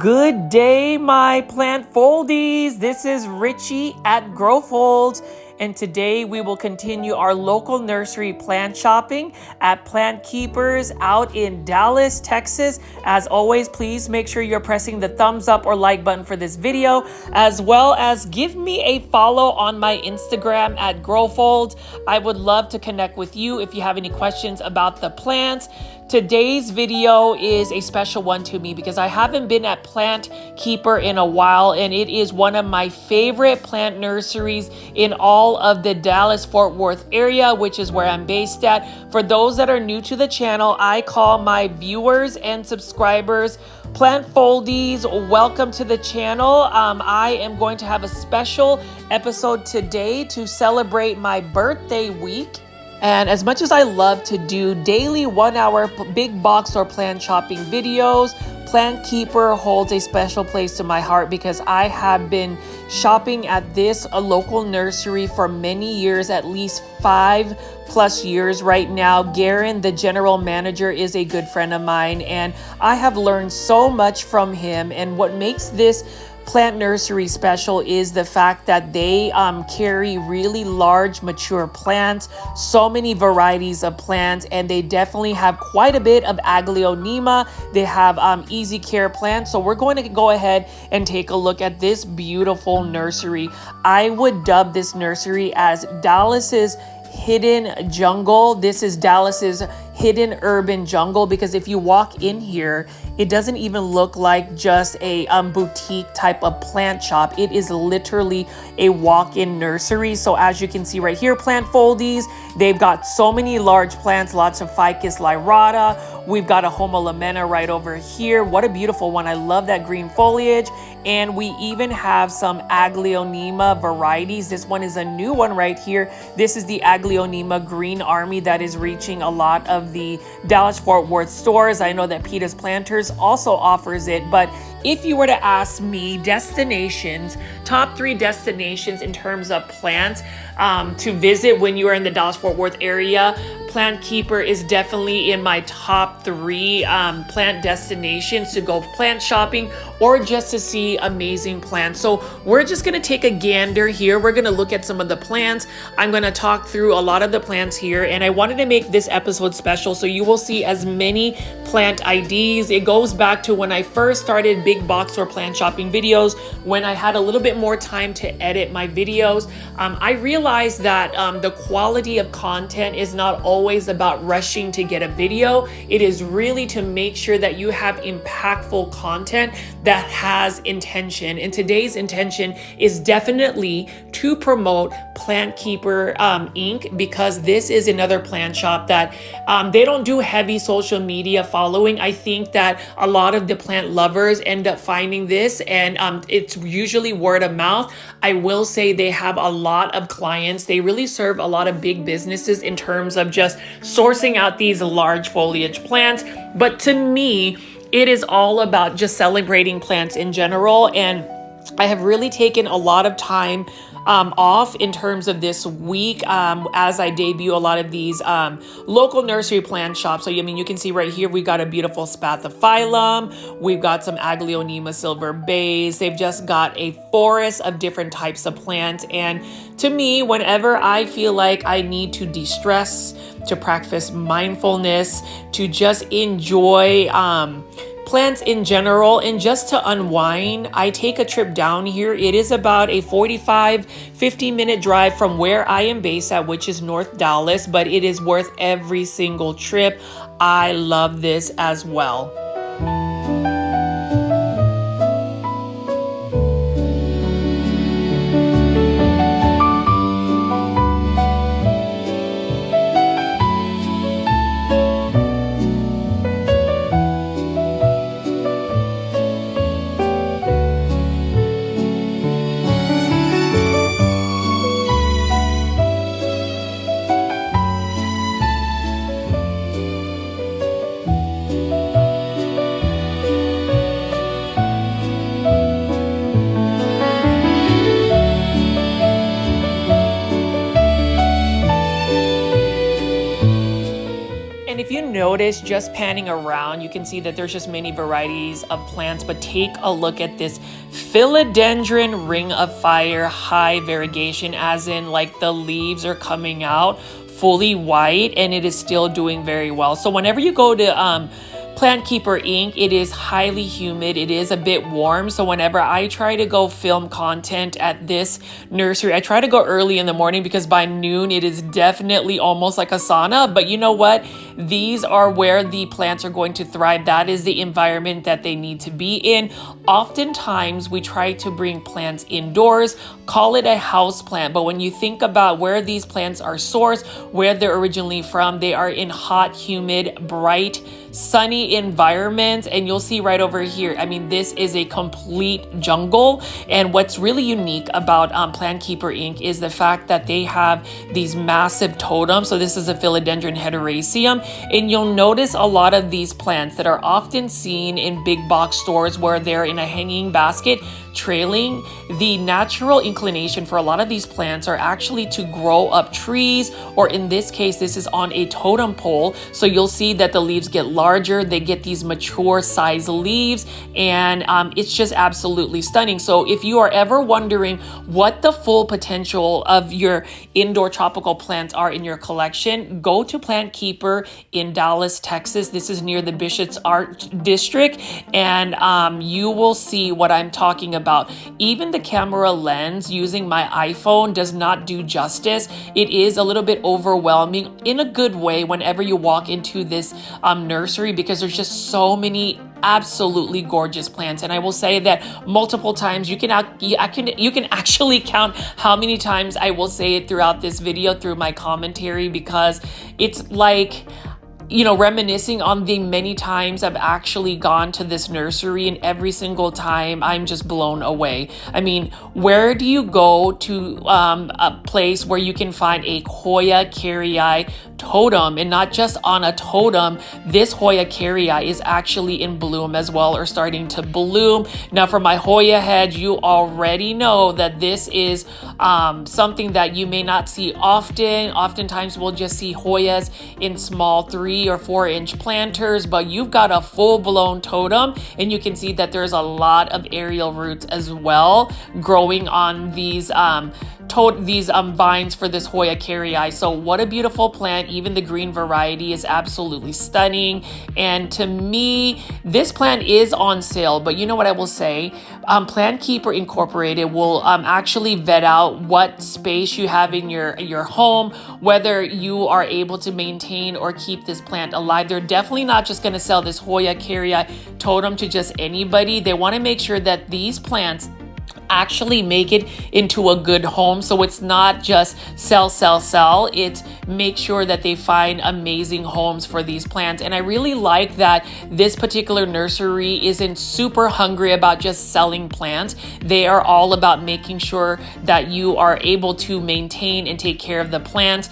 Good day, my plant foldies. This is Richie at Growfolds, and today we will continue our local nursery plant shopping at Plantkeepers out in Dallas, Texas. As always, please make sure you're pressing the thumbs up or like button for this video, as well as give me a follow on my Instagram at Growfolds. I would love to connect with you if you have any questions about the plants. Today's video is a special one to me because I haven't been at Plantkeeper in a while, and it is one of my favorite plant nurseries in all of the Dallas-Fort Worth area, which is where I'm based at. For those that are new to the channel, I call my viewers and subscribers plant foldies. Welcome to the channel. I am going to have a special episode today to celebrate my birthday week. And as much as I love to do daily 1-hour big box or plant shopping videos, Plantkeeper holds a special place to my heart because I have been shopping at this local nursery for many years, at least 5+ years right now. Garen, the general manager, is a good friend of mine, and I have learned so much from him. And what makes this plant nursery special is the fact that they carry really large mature plants, so many varieties of plants, and they definitely have quite a bit of Aglaonema. They have easy care plants. So we're going to go ahead and take a look at this beautiful nursery. I would dub this nursery as Dallas's hidden jungle. This is Dallas's hidden urban jungle, because if you walk in here, it doesn't even look like just a boutique type of plant shop. It is literally a walk-in nursery. So as you can see right here, plant foldies, they've got so many large plants, lots of ficus lyrata. We've got a Houseplants right over here. What a beautiful one. I love that green foliage. And we even have some Aglaonema varieties. This one is a new one right here. This is the Aglaonema Green Army that is reaching a lot of the Dallas-Fort Worth stores. I know that Peter's Planters also offers it, but if you were to ask me destinations, top 3 destinations in terms of plants to visit when you are in the Dallas-Fort Worth area, Plantkeeper is definitely in my top 3 plant destinations to go plant shopping or just to see amazing plants. So we're just going to take a gander here. We're going to look at some of the plants. I'm going to talk through a lot of the plants here, and I wanted to make this episode special so you will see as many plant IDs. It goes back to when I first started big box or plant shopping videos, when I had a little bit more time to edit my videos. I realized that the quality of content is not always about rushing to get a video. It is really to make sure that you have impactful content that has intention. And today's intention is definitely to promote Plantkeeper Inc., because this is another plant shop that they don't do heavy social media following. I think that a lot of the plant lovers end up finding this, and it's usually word of mouth. I will say they have a lot of clients. They really serve a lot of big businesses in terms of just sourcing out these large foliage plants. But to me, it is all about just celebrating plants in general. And I have really taken a lot of time off in terms of this week as I debut a lot of these local nursery plant shops. So I mean, you can see right here, we've got a beautiful Spathiphyllum. We've got some Aglaonema silver bays. They've just got a forest of different types of plants. And to me, whenever I feel like I need to de-stress, to practice mindfulness, to just enjoy plants in general, and just to unwind, I take a trip down here. It is about a 45-50 minute drive from where I am based at, which is North Dallas, but it is worth every single trip. I love this as well. notice, just panning around, you can see that there's just many varieties of plants, but take a look at this philodendron ring of fire, high variegation, as in like the leaves are coming out fully white and it is still doing very well. So whenever you go to Plantkeeper Inc., it is highly humid. It is a bit warm. So whenever I try to go film content at this nursery, I try to go early in the morning because by noon it is definitely almost like a sauna. But you know what? These are where the plants are going to thrive. That is the environment that they need to be in. Oftentimes we try to bring plants indoors, call it a house plant. But when you think about where these plants are sourced, where they're originally from, they are in hot, humid, bright, sunny environments. And you'll see right over here, I mean, this is a complete jungle. And what's really unique about Plantkeeper Inc. is the fact that they have these massive totems. So this is a philodendron hederaceum. And you'll notice a lot of these plants that are often seen in big box stores where they're in a hanging basket trailing. The natural inclination for a lot of these plants are actually to grow up trees, or in this case, this is on a totem pole. So you'll see that the leaves get larger, they get these mature size leaves, and it's just absolutely stunning. So if you are ever wondering what the full potential of your indoor tropical plants are in your collection, go to Plantkeeper in Dallas, Texas. This is near the Bishop's Arch District, and you will see what I'm talking about. Even the camera lens using my iPhone does not do justice. It is a little bit overwhelming in a good way whenever you walk into this nursery, because there's just so many absolutely gorgeous plants. And I will say that multiple times. You can actually count how many times I will say it throughout this video through my commentary, because it's like, you know, reminiscing on the many times I've actually gone to this nursery, and every single time I'm just blown away. I mean, where do you go to a place where you can find a Hoya caryi totem, and not just on a totem? This Hoya caryi is actually in bloom as well, or starting to bloom. Now for my Hoya heads, you already know that this is something that you may not see often. Oftentimes we'll just see Hoyas in small 3 or 4 inch planters, but you've got a full-blown totem, and you can see that there's a lot of aerial roots as well growing on these vines for this Hoya caryi. So what a beautiful plant. Even the green variety is absolutely stunning. And to me, this plant is on sale, but you know what I will say? Plantkeeper Incorporated will actually vet out what space you have in your home, whether you are able to maintain or keep this plant alive. They're definitely not just going to sell this Hoya caryi totem to just anybody. They want to make sure that these plants actually make it into a good home. So it's not just sell. It's make sure that they find amazing homes for these plants. And I really like that this particular nursery isn't super hungry about just selling plants. They are all about making sure that you are able to maintain and take care of the plants.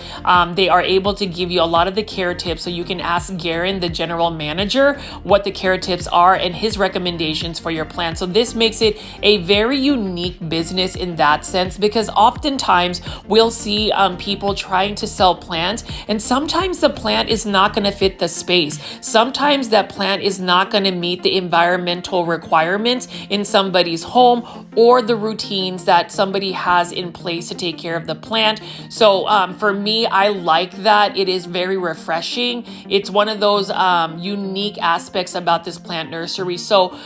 They are able to give you a lot of the care tips. So you can ask Garen, the general manager, what the care tips are and his recommendations for your plants. So this makes it a very unique business in that sense, because oftentimes we'll see people trying to sell plants, and sometimes the plant is not going to fit the space. Sometimes that plant is not going to meet the environmental requirements in somebody's home or the routines that somebody has in place to take care of the plant. So for me, I like that. It is very refreshing. It's one of those unique aspects about this plant nursery. So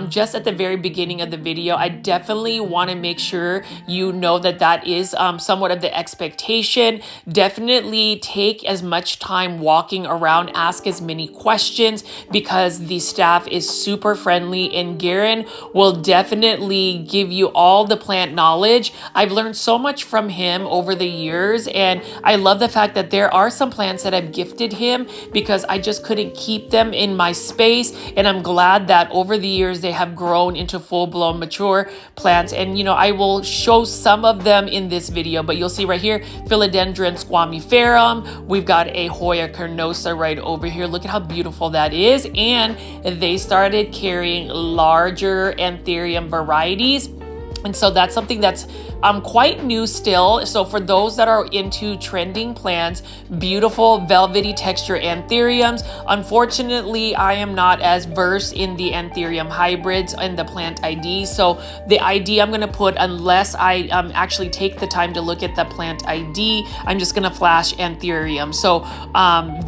just at the very beginning of the video, I definitely want to make sure you know that that is somewhat of the expectation. Definitely take as much time walking around, ask as many questions, because the staff is super friendly, and Garen will definitely give you all the plant knowledge. I've learned so much from him over the years, and I love the fact that there are some plants that I've gifted him because I just couldn't keep them in my space, and I'm glad that over the years they have grown into full-blown mature plants. And you know, I will show some of them in this video, but you'll see right here, Philodendron squamiferum. We've got a Hoya carnosa right over here. Look at how beautiful that is. And they started carrying larger anthurium varieties. And so that's something that's quite new still. So for those that are into trending plants, beautiful velvety texture anthuriums. Unfortunately, I am not as versed in the anthurium hybrids and the plant ID. So the ID I'm going to put, unless I actually take the time to look at the plant ID, I'm just going to flash anthurium. So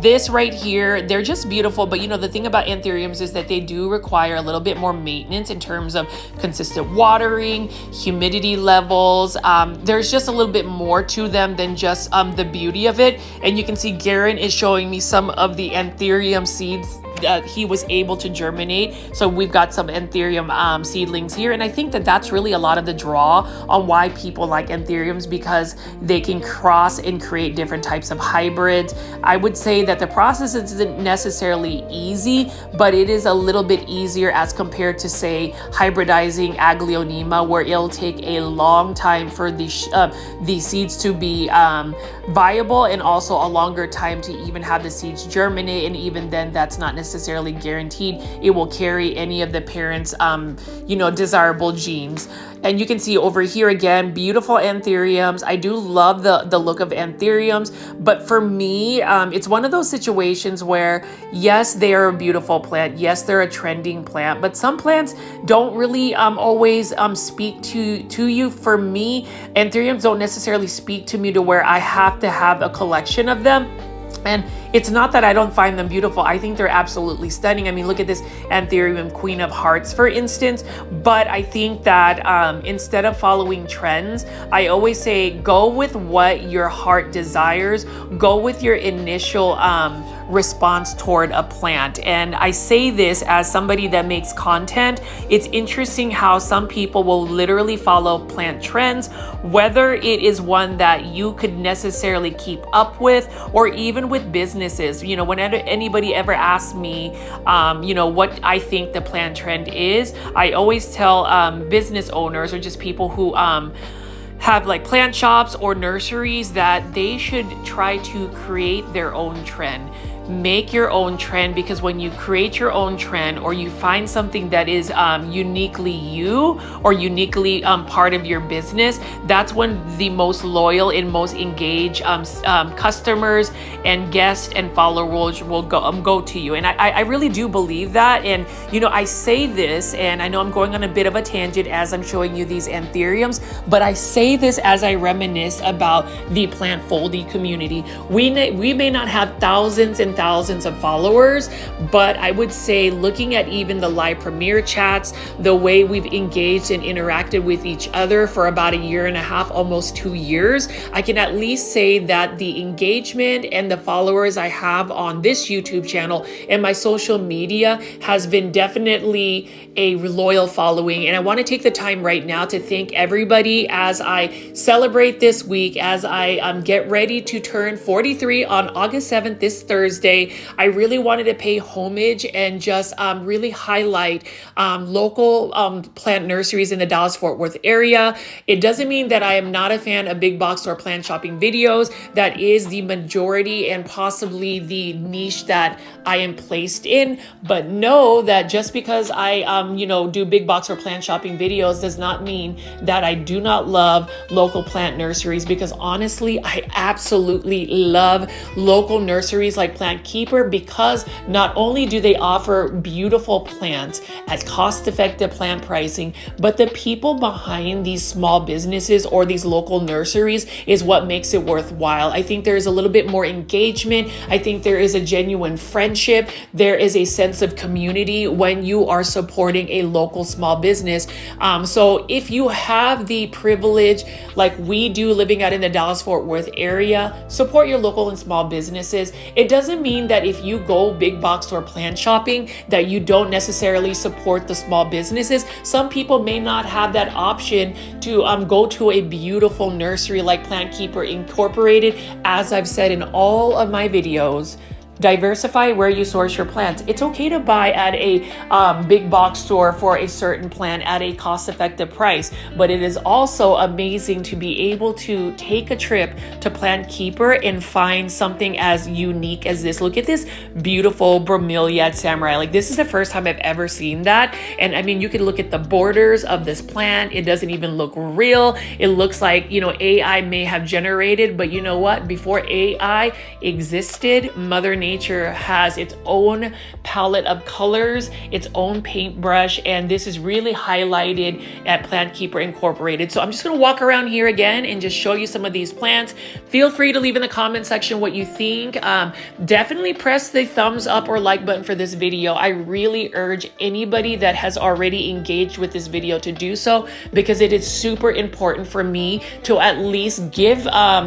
this right here, they're just beautiful. But you know, the thing about anthuriums is that they do require a little bit more maintenance in terms of consistent watering, humidity levels. There's just a little bit more to them than just the beauty of it. And you can see Garen is showing me some of the anthurium seeds that he was able to germinate. So we've got some anthurium seedlings here, and I think that that's really a lot of the draw on why people like anthuriums, because they can cross and create different types of hybrids. I would say that the process isn't necessarily easy, but it is a little bit easier as compared to, say, hybridizing Aglaonema, where it'll take a long time for the seeds to be viable, and also a longer time to even have the seeds germinate. And even then, that's not necessarily guaranteed it will carry any of the parents' desirable genes. And you can see over here again, beautiful anthuriums. I do love the look of anthuriums, but for me, it's one of those situations where, yes, they are a beautiful plant. Yes, they're a trending plant, but some plants don't really always speak to you. For me, anthuriums don't necessarily speak to me to where I have to have a collection of them. And it's not that I don't find them beautiful. I think they're absolutely stunning. I mean, look at this anthurium Queen of Hearts, for instance. But I think that instead of following trends, I always say go with what your heart desires. Go with your initial response toward a plant. And I say this as somebody that makes content. It's interesting how some people will literally follow plant trends, whether it is one that you could necessarily keep up with, or even with businesses. You know, whenever anybody ever asks me, what I think the plant trend is, I always tell business owners, or just people who have like plant shops or nurseries, that they should try to create their own trend. Make your own trend, because when you create your own trend, or you find something that is uniquely you, or uniquely part of your business, that's when the most loyal and most engaged customers and guests and followers will go to you. And I really do believe that. And I say this, and I know I'm going on a bit of a tangent as I'm showing you these anthuriums, but I say this as I reminisce about the plant foldy community. We may not have thousands and thousands of followers, but I would say, looking at even the live premiere chats, the way we've engaged and interacted with each other for about 1.5 years, almost 2 years, I can at least say that the engagement and the followers I have on this YouTube channel and my social media has been definitely a loyal following. And I want to take the time right now to thank everybody as I celebrate this week, as I get ready to turn 43 on August 7th, this Thursday. I really wanted to pay homage and just really highlight local plant nurseries in the Dallas-Fort Worth area. It doesn't mean that I am not a fan of big box or plant shopping videos. That is the majority and possibly the niche that I am placed in. But know that just because I do big box or plant shopping videos does not mean that I do not love local plant nurseries, because honestly, I absolutely love local nurseries like Plantkeeper, because not only do they offer beautiful plants at cost-effective plant pricing, but the people behind these small businesses or these local nurseries is what makes it worthwhile. I think there is a little bit more engagement. I think there is a genuine friendship. There is a sense of community when you are supporting a local small business. So if you have the privilege, like we do living out in the Dallas-Fort Worth area, support your local and small businesses. It doesn't mean that if you go big box or plant shopping that you don't necessarily support the small businesses. Some people may not have that option to go to a beautiful nursery like Plantkeeper Incorporated. As I've said in all of my videos, Diversify where you source your plants. It's okay to buy at a big box store for a certain plant at a cost-effective price, but it is also amazing to be able to take a trip to Plantkeeper and find something as unique as this. Look at this beautiful bromeliad samurai. Like, this is the first time I've ever seen that. And I mean, you can look at the borders of this plant. It doesn't even look real. It looks like, you know, AI may have generated, but you know what? Before AI existed, Mother Nature has its own palette of colors, its own paintbrush, and this is really highlighted at Plantkeeper Incorporated. So I'm just going to walk around here again and just show you some of these plants. Feel free to leave in the comment section what you think. Definitely press the thumbs up or like button for this video. I really urge anybody that has already engaged with this video to do so, because it is super important for me to at least give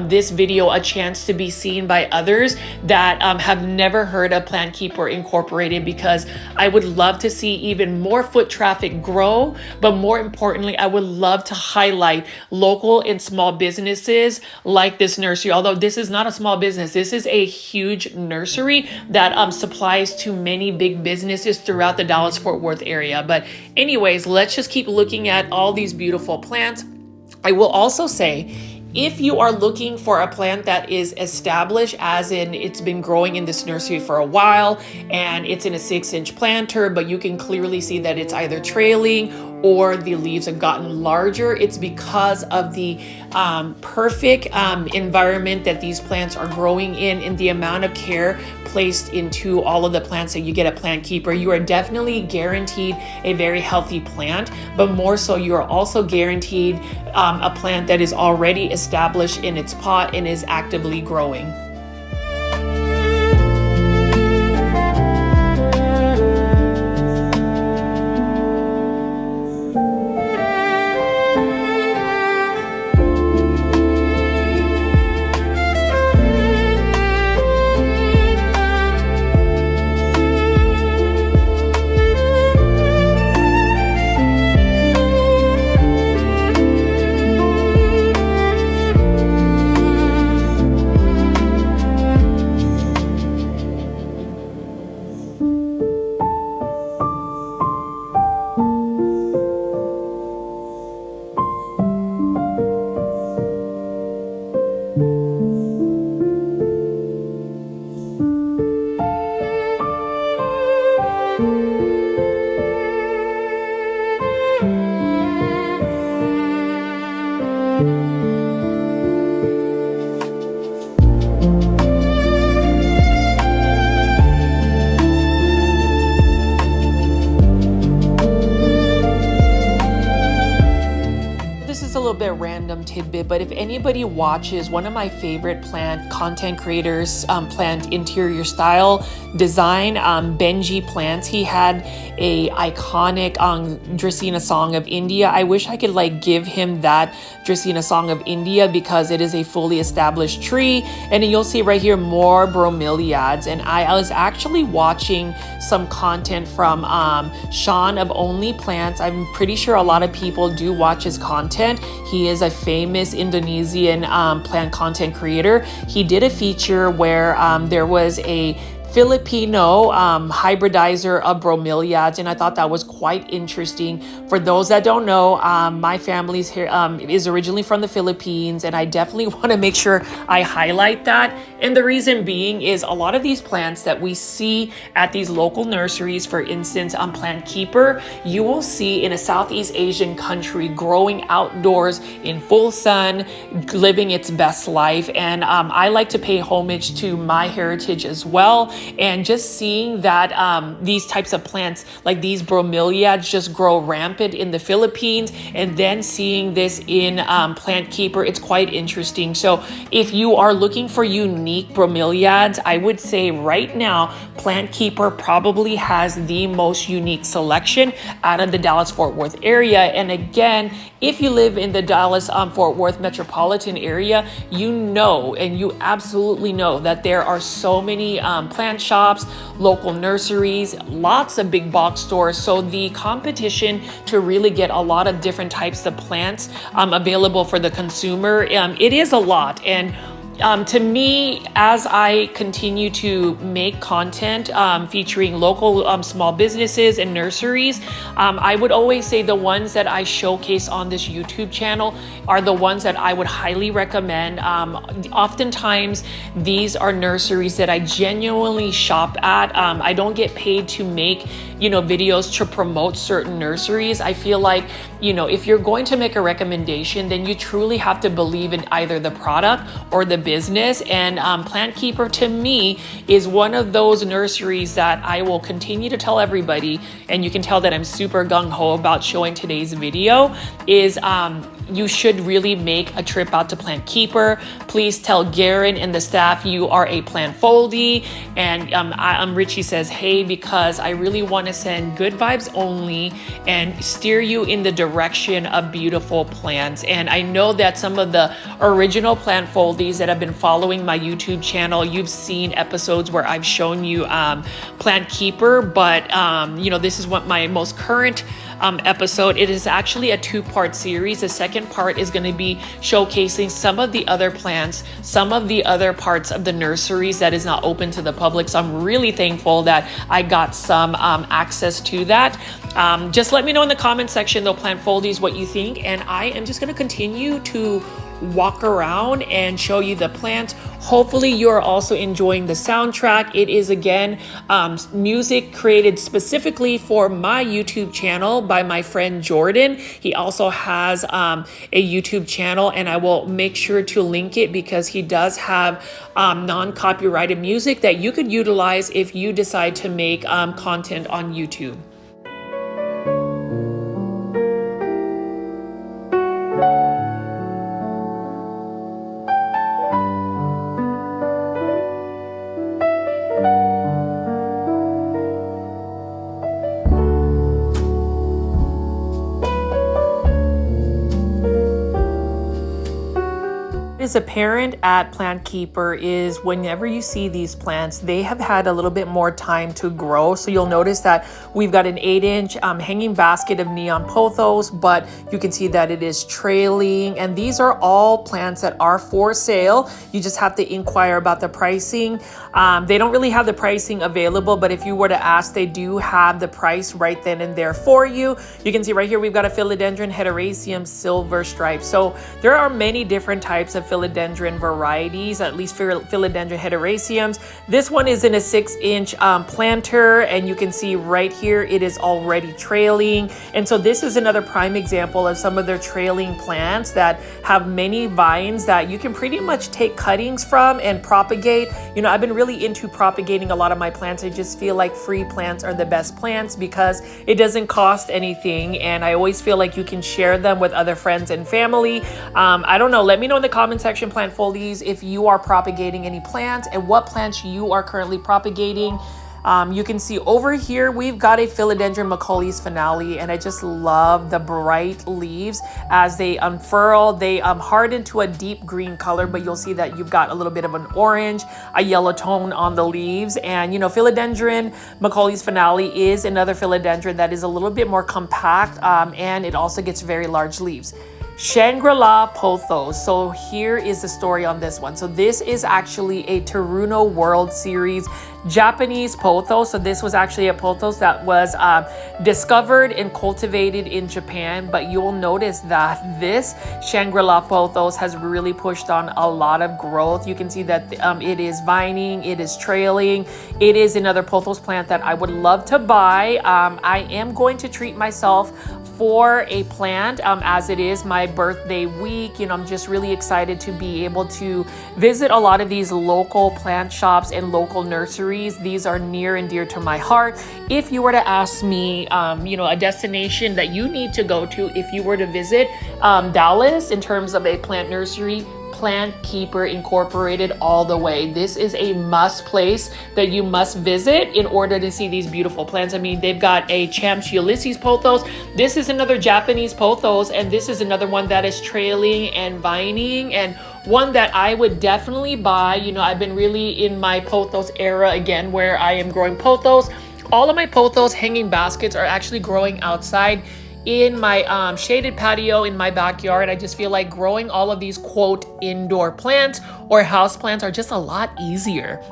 this video a chance to be seen by others that have never heard of Plantkeeper Incorporated, because I would love to see even more foot traffic grow. But more importantly, I would love to highlight local and small businesses like this nursery. Although this is not a small business, this is a huge nursery that supplies to many big businesses throughout the Dallas-Fort Worth area. But anyways, let's just keep looking at all these beautiful plants. I will also say, if you are looking for a plant that is established, as in it's been growing in this nursery for a while and it's in a 6-inch planter, but you can clearly see that it's either trailing or the leaves have gotten larger, it's because of the perfect environment that these plants are growing in and the amount of care placed into all of the plants that you get at Plantkeeper. You are definitely guaranteed a very healthy plant, but more so you are also guaranteed a plant that is already established in its pot and is actively growing. Bit random tidbit, but if anybody watches one of my favorite plant content creators, plant interior style design, Benji Plants, he had a iconic Dracaena Song of India. I wish I could like give him that Dracaena Song of India, because it is a fully established tree. And then you'll see right here more bromeliads. And I was actually watching some content from Sean of Only Plants. I'm pretty sure a lot of people do watch his content. He is a famous Indonesian plant content creator. He did a feature where there was a Filipino hybridizer of bromeliads, and I thought that was quite interesting. For those that don't know, my family's here is originally from the Philippines, and I definitely want to make sure I highlight that. And the reason being is a lot of these plants that we see at these local nurseries, for instance on Plantkeeper, you will see in a Southeast Asian country growing outdoors in full sun, living its best life. And I like to pay homage to my heritage as well. And just seeing that these types of plants like these bromeliads just grow rampant in the Philippines, and then seeing this in Plantkeeper, it's quite interesting. So if you are looking for unique bromeliads, I would say right now Plantkeeper probably has the most unique selection out of the Dallas-Fort Worth area. And again, if you live in the Dallas-Fort Worth metropolitan area, you know, and you absolutely know that there are so many plant shops, local nurseries, lots of big box stores. So the competition to really get a lot of different types of plants available for the consumer, it is a lot. And to me, as I continue to make content featuring local small businesses and nurseries, I would always say the ones that I showcase on this YouTube channel are the ones that I would highly recommend. Oftentimes, these are nurseries that I genuinely shop at. I don't get paid to make, videos to promote certain nurseries. I feel like, if you're going to make a recommendation, then you truly have to believe in either the product or the business. And Plantkeeper, to me, is one of those nurseries that I will continue to tell everybody, and you can tell that I'm super gung-ho about showing today's video, is you should really make a trip out to Plantkeeper. Please tell Garen and the staff you are a plant foldie. And Richie says, hey, because I really want to send good vibes only and steer you in the direction of beautiful plants. And I know that some of the original plant foldies that have been following my YouTube channel, you've seen episodes where I've shown you Plantkeeper, but this is what my most current episode. It is actually a two-part series. The second part is going to be showcasing some of the other plants, some of the other parts of the nurseries that is not open to the public. So I'm really thankful that I got some access to that. Just let me know in the comment section, though, plant foldies, what you think, and I am just going to continue to walk around and show you the plant. Hopefully you are also enjoying the soundtrack. It is, again, music created specifically for my YouTube channel by my friend Jordan. He also has a YouTube channel, and I will make sure to link it because he does have non-copyrighted music that you could utilize if you decide to make content on YouTube. Is apparent at Plantkeeper is whenever you see these plants, they have had a little bit more time to grow. So you'll notice that we've got an 8-inch hanging basket of neon pothos, but you can see that it is trailing. And these are all plants that are for sale. You just have to inquire about the pricing. They don't really have the pricing available, but if you were to ask, they do have the price right then and there for you. You can see right here, we've got a philodendron heteroecium silver stripe. So there are many different types of philodendron varieties, at least philodendron heteroeciums. This one is in a 6-inch planter, and you can see right here it is already trailing. And so this is another prime example of some of their trailing plants that have many vines that you can pretty much take cuttings from and propagate. I've been really into propagating a lot of my plants. I just feel like free plants are the best plants because it doesn't cost anything, and I always feel like you can share them with other friends and family. I don't know, let me know in the comment section, plant foldies, if you are propagating any plants and what plants you are currently propagating. You can see over here, we've got a philodendron Macaulay's finale, and I just love the bright leaves as they unfurl. They harden to a deep green color, but you'll see that you've got a little bit of an orange, a yellow tone on the leaves. And philodendron Macaulay's finale is another philodendron that is a little bit more compact, and it also gets very large leaves. Shangri-La pothos. So here is the story on this one. So this is actually a Teruno World Series Japanese pothos. So this was actually a pothos that was discovered and cultivated in Japan, but you will notice that this Shangri-La pothos has really pushed on a lot of growth. You can see that it is vining, it is trailing. It is another pothos plant that I would love to buy. I am going to treat myself for a plant as it is my birthday week. I'm just really excited to be able to visit a lot of these local plant shops and local nurseries. These are near and dear to my heart. If you were to ask me, a destination that you need to go to if you were to visit Dallas in terms of a plant nursery, Plantkeeper Incorporated all the way. This is a must place that you must visit in order to see these beautiful plants. I mean, they've got a Champs Ulysses pothos. This is another Japanese pothos, and this is another one that is trailing and vining, and one that I would definitely buy. I've been really in my pothos era again, where I am growing pothos. All of my pothos hanging baskets are actually growing outside in my shaded patio in my backyard. I just feel like growing all of these quote indoor plants or house plants are just a lot easier.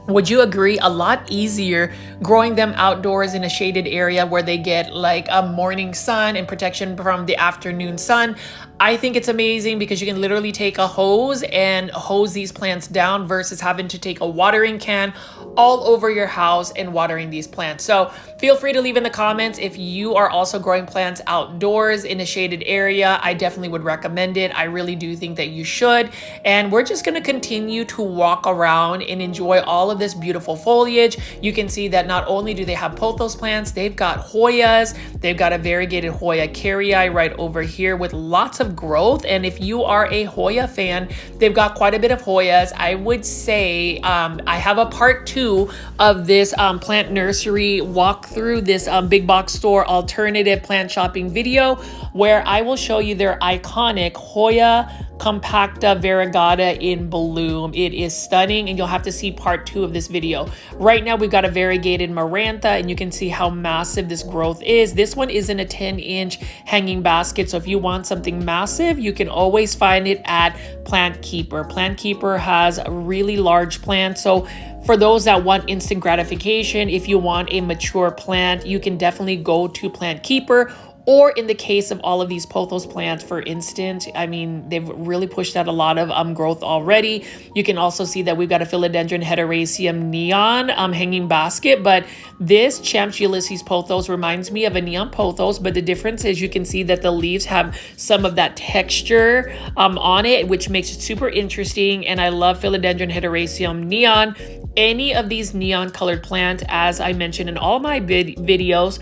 Would you agree? A lot easier growing them outdoors in a shaded area where they get like a morning sun and protection from the afternoon sun. I think it's amazing because you can literally take a hose and hose these plants down versus having to take a watering can all over your house and watering these plants. So feel free to leave in the comments if you are also growing plants outdoors in a shaded area. I definitely would recommend it. I really do think that you should. And we're just going to continue to walk around and enjoy all of this beautiful foliage. You can see that not only do they have pothos plants, they've got Hoyas. They've got a variegated Hoya carrii right over here with lots of growth. And if you are a Hoya fan, they've got quite a bit of Hoyas. I would say I have a part 2 of this plant nursery walk through this big box store alternative plant shopping video where I will show you their iconic Hoya compacta variegata in bloom. It is stunning and you'll have to see part 2 of this video. Right now we've got a variegated marantha and you can see how massive this growth is. This one is in a 10-inch hanging basket, so if you want something massive you can always find it at Plantkeeper. Plantkeeper has really large plants, so for those that want instant gratification, if you want a mature plant, you can definitely go to Plantkeeper. Or in the case of all of these pothos plants, for instance, I mean, they've really pushed out a lot of growth already. You can also see that we've got a philodendron heteroecium neon hanging basket, but this Champs Ulysses pothos reminds me of a neon pothos, but the difference is you can see that the leaves have some of that texture on it, which makes it super interesting. And I love philodendron heteroecium neon. Any of these neon colored plants, as I mentioned in all my videos,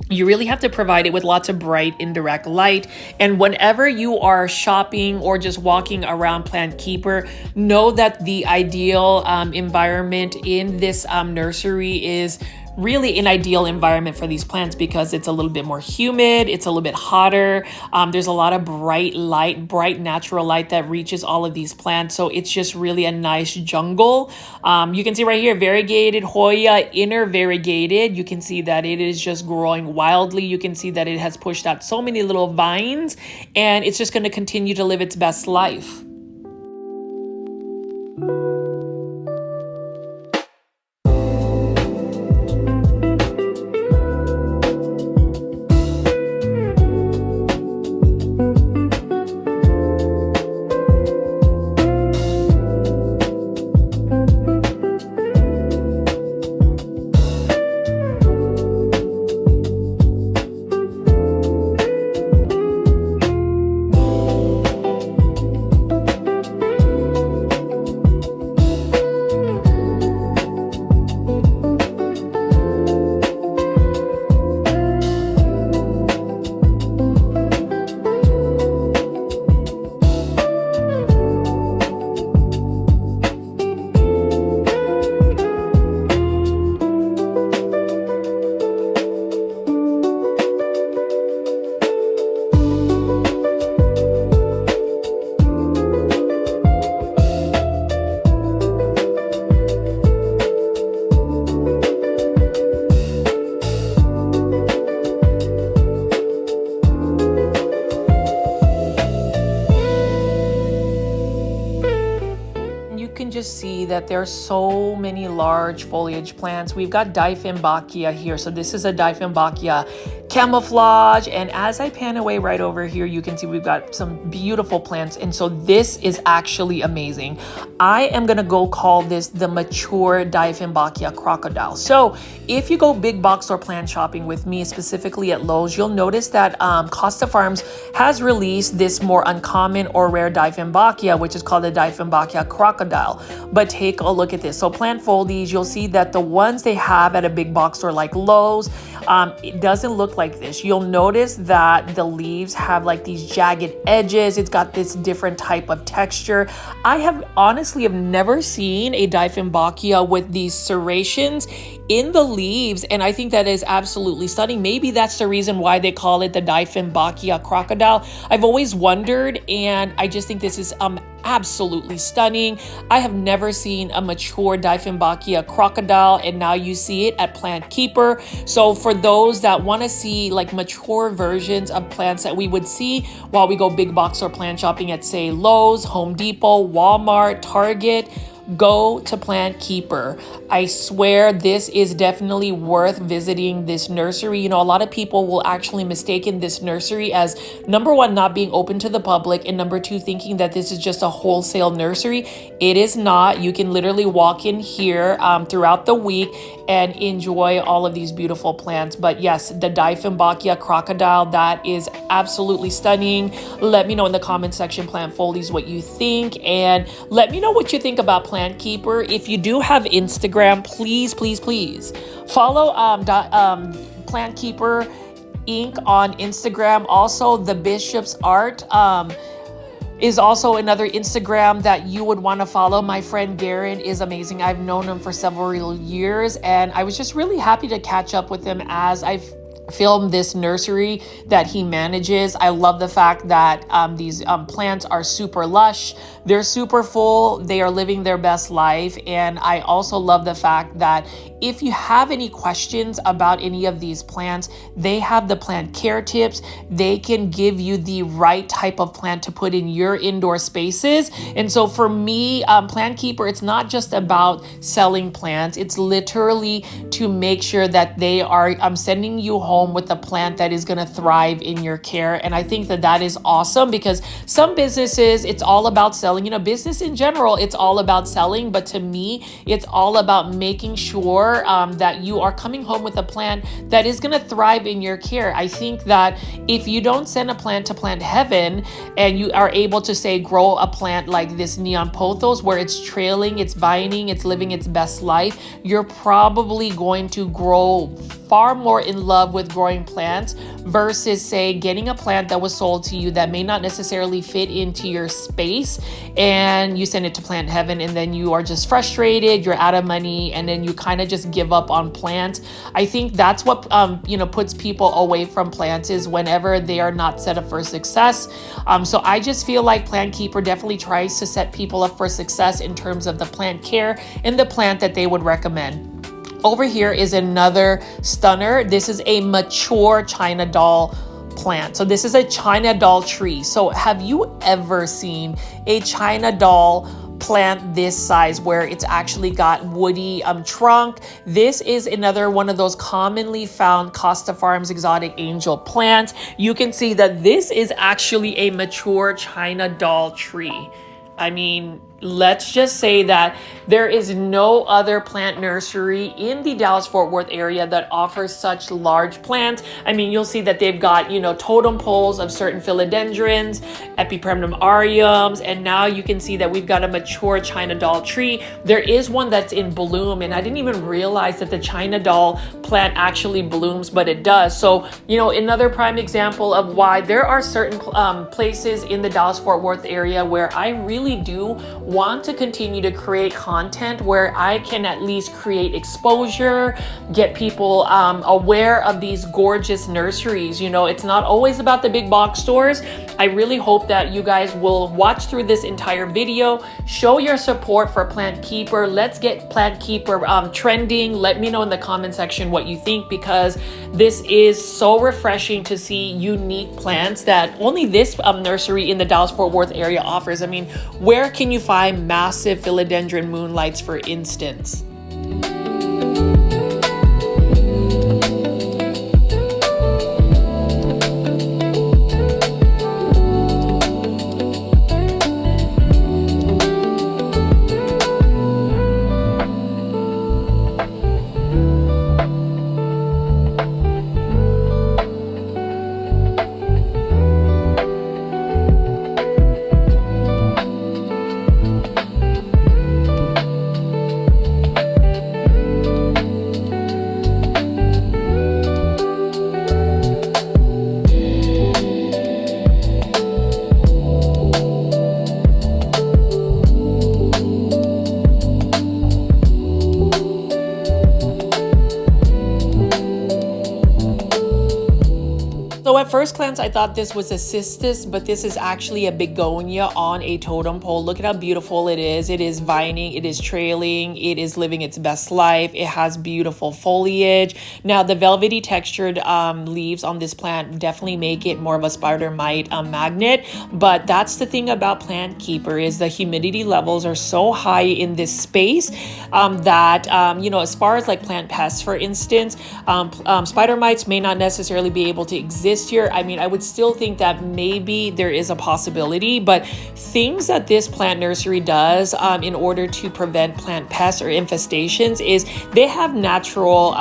you really have to provide it with lots of bright indirect light. And whenever you are shopping or just walking around Plantkeeper, know that the ideal environment in this nursery is really an ideal environment for these plants because it's a little bit more humid, it's a little bit hotter. There's a lot of bright light, bright natural light that reaches all of these plants. So it's just really a nice jungle. You can see right here, variegated Hoya, inner variegated. You can see that it is just growing wildly. You can see that it has pushed out so many little vines and it's just going to continue to live its best life. Just see that there are so many large foliage plants. We've got Dieffenbachia here. So this is a Dieffenbachia camouflage, and as I pan away right over here, you can see we've got some beautiful plants. And so this is actually amazing. I am gonna go call this the mature Dieffenbachia crocodile. So if you go big box store plant shopping with me, specifically at Lowe's, you'll notice that Costa Farms has released this more uncommon or rare Dieffenbachia, which is called the Dieffenbachia crocodile. But take a look at this. So plant foldies, you'll see that the ones they have at a big box store like Lowe's, it doesn't look like this. You'll notice that the leaves have like these jagged edges. It's got this different type of texture. I have honestly never seen a Dieffenbachia with these serrations in the leaves, and I think that is absolutely stunning. Maybe that's the reason why they call it the Dieffenbachia crocodile. I've always wondered, and I just think this is absolutely stunning. I have never seen a mature Dieffenbachia crocodile, and now you see it at Plantkeeper. So for those that want to see like mature versions of plants that we would see while we go big box or plant shopping at, say, Lowe's, Home Depot, Walmart, Target, go to Plantkeeper. I swear this is definitely worth visiting this nursery. You know, a lot of people will actually mistaken this nursery as, number one, not being open to the public, and number two, thinking that this is just a wholesale nursery. It is not. You can literally walk in here throughout the week and enjoy all of these beautiful plants. But yes, the Dieffenbachia crocodile, that is absolutely stunning. Let me know in the comment section, Plant Foldies, what you think, and let me know what you think about Plantkeeper. If you do have Instagram, please follow Plantkeeper Inc. on Instagram. Also, the Bishop's Art is also another Instagram that you would want to follow. My friend Garen is amazing. I've known him for several years, and I was just really happy to catch up with him as I've filmed this nursery that he manages. I love the fact that these plants are super lush. They're super full. They are living their best life. And I also love the fact that if you have any questions about any of these plants, they have the plant care tips. They can give you the right type of plant to put in your indoor spaces. And so for me, Plantkeeper, it's not just about selling plants. It's literally to make sure that they are sending you home with a plant that is going to thrive in your care. And I think that that is awesome, because some businesses, it's all about selling. You know, business in general, it's all about selling. But to me, it's all about making sure that you are coming home with a plant that is going to thrive in your care. I think that if you don't send a plant to plant heaven and you are able to, say, grow a plant like this neon pothos, where it's trailing, it's vining, it's living its best life, you're probably going to grow far more in love with growing plants versus, say, getting a plant that was sold to you that may not necessarily fit into your space, and you send it to plant heaven, and then you are just frustrated, you're out of money, and then you kind of just give up on plants. I think that's what puts people away from plants, is whenever they are not set up for success. So I just feel like Plantkeeper definitely tries to set people up for success in terms of the plant care and the plant that they would recommend. Over here is another stunner. This is a mature China doll plant. So this is a China doll tree. So have you ever seen a China doll plant this size, where it's actually got woody trunk? This is another one of those commonly found Costa Farms exotic angel plants. You can see that this is actually a mature China doll tree. I mean, let's just say that there is no other plant nursery in the Dallas-Fort Worth area that offers such large plants. I mean, you'll see that they've got, totem poles of certain philodendrons, epipremnum aureums, and now you can see that we've got a mature China doll tree. There is one that's in bloom, and I didn't even realize that the China doll plant actually blooms, but it does. So, another prime example of why there are certain places in the Dallas-Fort Worth area where I really do want to continue to create content where I can at least create exposure, get people aware of these gorgeous nurseries. It's not always about the big box stores. I really hope that you guys will watch through this entire video, show your support for Plantkeeper. Let's get Plantkeeper trending. Let me know in the comment section what you think, because this is so refreshing to see unique plants that only this nursery in the Dallas-Fort Worth area offers. I mean, where can you find massive philodendron moonlights, for instance? So at first glance, I thought this was a cistus, but this is actually a begonia on a totem pole. Look at how beautiful it is. It is vining, it is trailing, it is living its best life. It has beautiful foliage. Now, the velvety textured leaves on this plant definitely make it more of a spider mite magnet, but that's the thing about Plantkeeper is the humidity levels are so high in this space that, you know, as far as like plant pests, for instance, spider mites may not necessarily be able to exist here. I mean, I would still think that maybe there is a possibility, but things that this plant nursery does in order to prevent plant pests or infestations is they have natural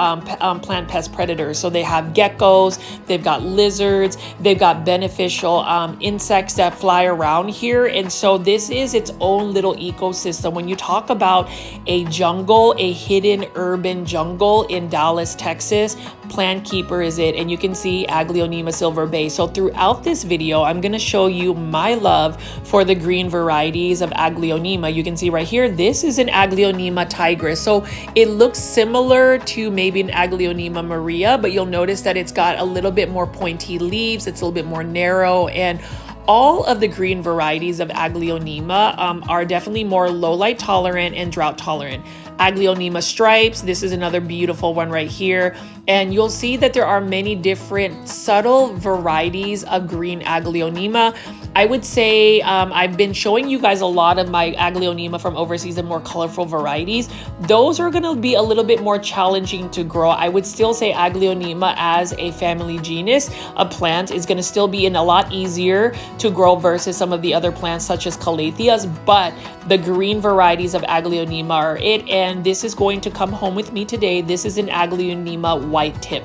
plant pest predators. So they have geckos, they've got lizards, they've got beneficial insects that fly around here. And so this is its own little ecosystem. When you talk about a jungle, a hidden urban jungle in Dallas, Texas, Plantkeeper is it. And you can see Aglaonema silver bay. So throughout this video, I'm going to show you my love for the green varieties of Aglaonema. You can see right here, this is an Aglaonema tigris. So it looks similar to maybe an Aglaonema Maria, but you'll notice that it's got a little bit more pointy leaves. It's a little bit more narrow, and all of the green varieties of Aglaonema are definitely more low light tolerant and drought tolerant. Aglaonema stripes, this is another beautiful one right here. And you'll see that there are many different subtle varieties of green Aglaonema. I would say I've been showing you guys a lot of my Aglaonema from overseas and more colorful varieties. Those are gonna be a little bit more challenging to grow. I would still say Aglaonema as a family genus, a plant, is gonna still be a lot easier to grow versus some of the other plants such as calatheas, but the green varieties of Aglaonema are it. And this is going to come home with me today. This is an Aglaonema white tip.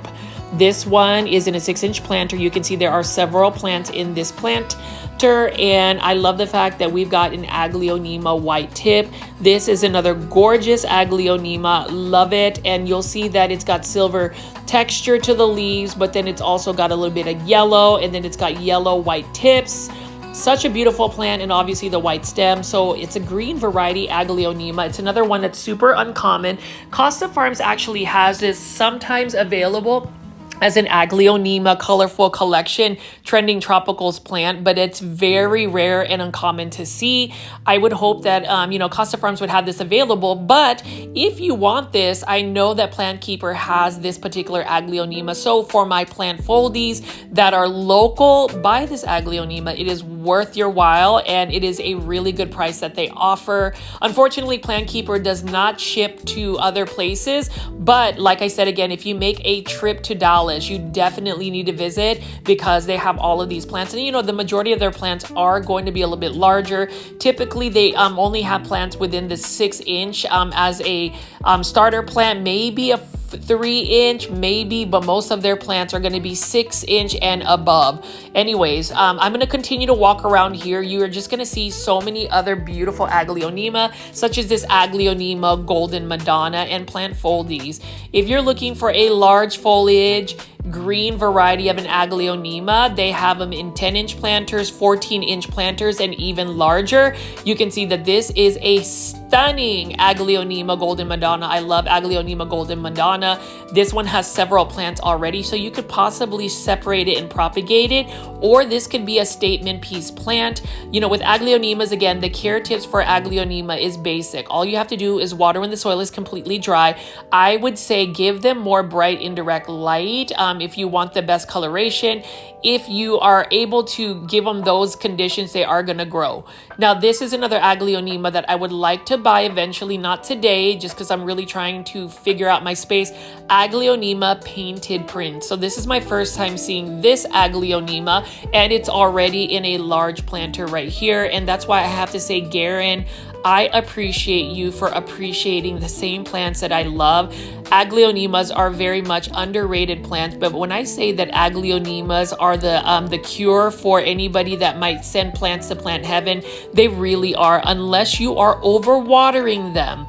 This one is in a 6-inch planter. You can see there are several plants in this planter, and I love the fact that we've got an Aglaonema white tip. This is another gorgeous Aglaonema, love it. And you'll see that it's got silver texture to the leaves, but then it's also got a little bit of yellow, and then it's got yellow white tips. Such a beautiful plant, and obviously the white stem. So it's a green variety Aglaonema. It's another one that's super uncommon. Costa Farms actually has this sometimes available as an Aglaonema colorful collection trending tropicals plant, but it's very rare and uncommon to see. I would hope that you know, Costa Farms would have this available, but if you want this, I know that Plantkeeper has this particular Aglaonema. So for my plant foldies that are local, buy this Aglaonema. It is worth your while, and it is a really good price that they offer. Unfortunately, Plantkeeper does not ship to other places, but like I said again, if you make a trip to Dallas, you definitely need to visit because they have all of these plants. And you know, the majority of their plants are going to be a little bit larger. Typically, they only have plants within the 6-inch as a starter plant, maybe a 3-inch, maybe, but most of their plants are going to be 6-inch and above. Anyways, I'm going to continue to walk around here. You are just going to see so many other beautiful Aglaonema, such as this Aglaonema Golden Madonna and plant foldies. If you're looking for a large foliage green variety of an Aglaonema, they have them in 10-inch planters, 14-inch planters, and even larger. You can see that this is a stunning Aglaonema Golden Madonna. I love Aglaonema Golden Madonna. This one has several plants already, so you could possibly separate it and propagate it, or this could be a statement piece plant. You know, with Aglaonemas, again, the care tips for Aglaonema is basic. All you have to do is water when the soil is completely dry. I would say give them more bright indirect light if you want the best coloration. If you are able to give them those conditions, they are going to grow. Now, this is another Aglaonema that I would like to buy eventually, not today, just because I'm really trying to figure out my space. Aglaonema painted print. So this is my first time seeing this Aglaonema, and it's already in a large planter right here. And that's why I have to say, Garen, I appreciate you for appreciating the same plants that I love. Aglaonemas are very much underrated plants, but when I say that Aglaonemas are the cure for anybody that might send plants to plant heaven, they really are, unless you are overwatering them.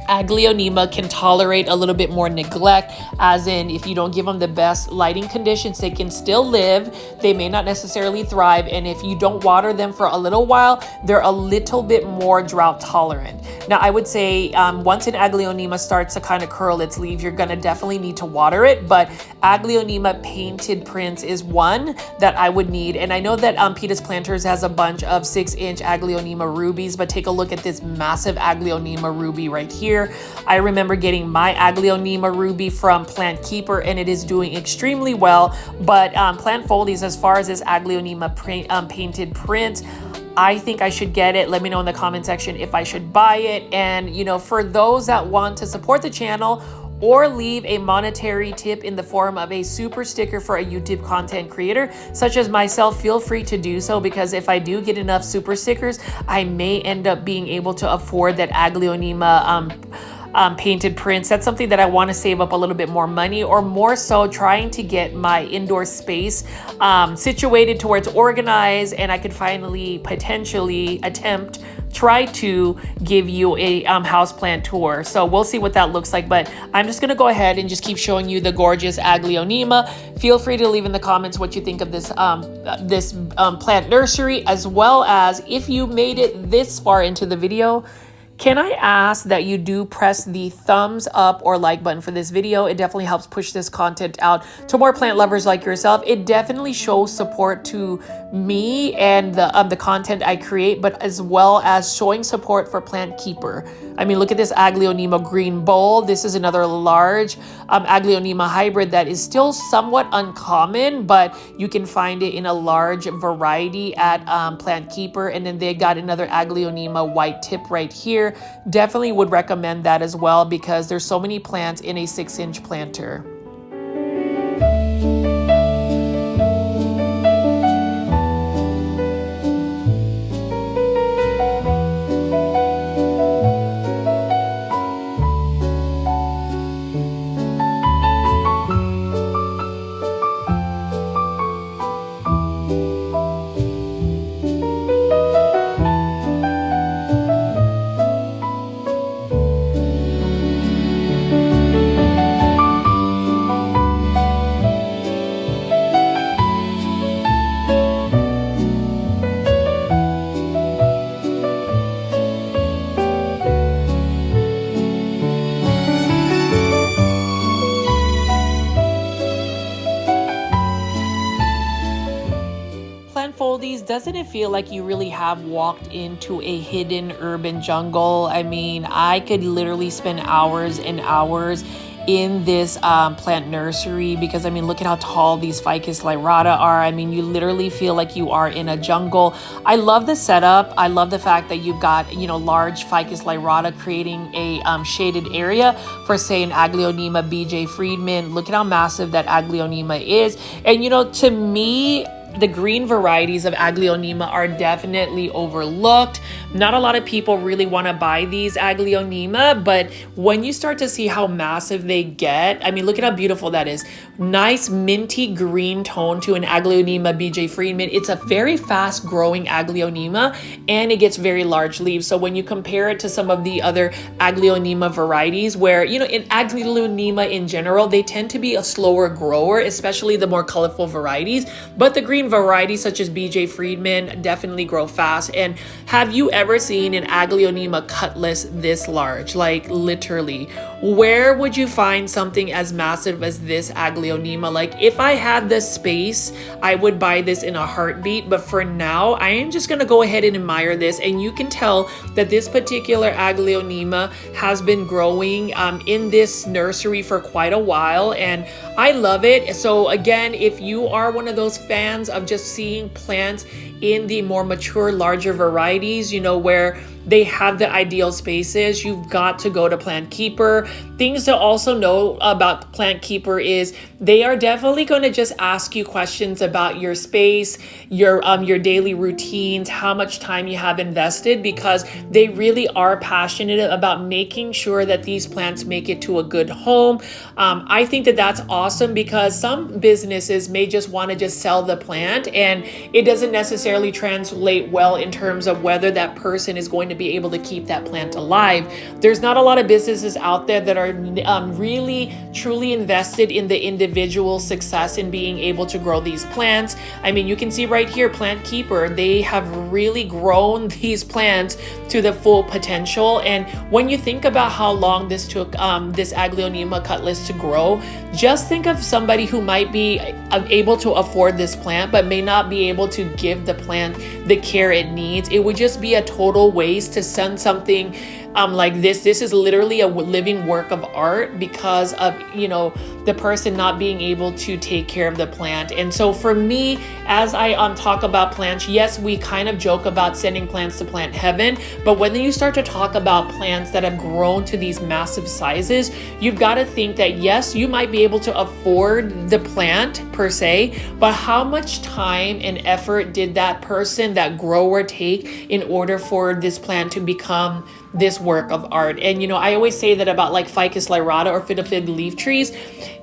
Aglaonema can tolerate a little bit more neglect, as in if you don't give them the best lighting conditions, they can still live. They may not necessarily thrive. And if you don't water them for a little while, they're a little bit more drought tolerant. Now, I would say once an Aglaonema starts to kind of curl its leaves, you're going to definitely need to water it. But Aglaonema painted prints is one that I would need. And I know that Petus Planters has a bunch of 6-inch Aglaonema rubies, but take a look at this massive Aglaonema ruby right here. I remember getting my Aglaonema ruby from Plantkeeper, and it is doing extremely well. But Plant Foldies, as far as this Aglaonema painted print, I think I should get it. Let me know in the comment section if I should buy it. And, you know, for those that want to support the channel or leave a monetary tip in the form of a super sticker for a YouTube content creator such as myself, feel free to do so, because if I do get enough super stickers, I may end up being able to afford that Aglaonema painted prints. That's something that I want to save up a little bit more money, or more so trying to get my indoor space situated to where it's organized and I could finally potentially try to give you a houseplant tour. So we'll see what that looks like, but I'm just gonna go ahead and just keep showing you the gorgeous Aglaonema. Feel free to leave in the comments what you think of this plant nursery, as well as if you made it this far into the video, can I ask that you do press the thumbs up or like button for this video? It definitely helps push this content out to more plant lovers like yourself. It definitely shows support to me and the content I create, but as well as showing support for Plantkeeper. I mean, look at this Aglaonema green bowl. This is another large Aglaonema hybrid that is still somewhat uncommon, but you can find it in a large variety at Plantkeeper. And then they got another Aglaonema white tip right here. Definitely would recommend that as well, because there's so many plants in a 6-inch planter. Foldies, doesn't it feel like you really have walked into a hidden urban jungle? I mean, I could literally spend hours and hours in this plant nursery, because I mean, look at how tall these Ficus lyrata are. I mean, you literally feel like you are in a jungle. I love the setup. I love the fact that you've got, you know, large Ficus lyrata creating a shaded area for, say, an Aglaonema BJ Friedman. Look at how massive that Aglaonema is. And, you know, to me, the green varieties of Aglaonema are definitely overlooked. Not a lot of people really want to buy these Aglaonema, but when you start to see how massive they get, I mean, look at how beautiful that is. Nice minty green tone to an Aglaonema BJ Friedman. It's a very fast growing Aglaonema, and it gets very large leaves. So when you compare it to some of the other Aglaonema varieties, where, you know, in Aglaonema in general, they tend to be a slower grower, especially the more colorful varieties, but the green varieties such as BJ Friedman definitely grow fast. And have you ever seen an Aglaonema cutlass this large? Like, literally, where would you find something as massive as this Aglaonema? Like, if I had the space, I would buy this in a heartbeat, but for now I am just gonna go ahead and admire this. And you can tell that this particular Aglaonema has been growing in this nursery for quite a while, and I love it. So again, if you are one of those fans of just seeing plants in the more mature, larger varieties, you know, where they have the ideal spaces, you've got to go to Plantkeeper. Things to also know about Plantkeeper is they are definitely going to just ask you questions about your space, your daily routines, how much time you have invested, because they really are passionate about making sure that these plants make it to a good home. I think that that's awesome, because some businesses may just want to just sell the plant, and it doesn't necessarily translate well in terms of whether that person is going to to be able to keep that plant alive. There's not a lot of businesses out there that are really truly invested in the individual success in being able to grow these plants. I mean, you can see right here, Plantkeeper, they have really grown these plants to the full potential. And when you think about how long this took this Aglaonema cutlass to grow, just think of somebody who might be able to afford this plant but may not be able to give the plant the care it needs. It would just be a total waste to send something like this. This is literally a living work of art because of, you know, the person not being able to take care of the plant. And so for me, as I talk about plants, yes, we kind of joke about sending plants to plant heaven, but when you start to talk about plants that have grown to these massive sizes, you've got to think that yes, you might be able to afford the plant per se, but how much time and effort did that person, that grower, take in order for this plant to become this work of art? And you know, I always say that about like Ficus lyrata or fiddle fig leaf trees.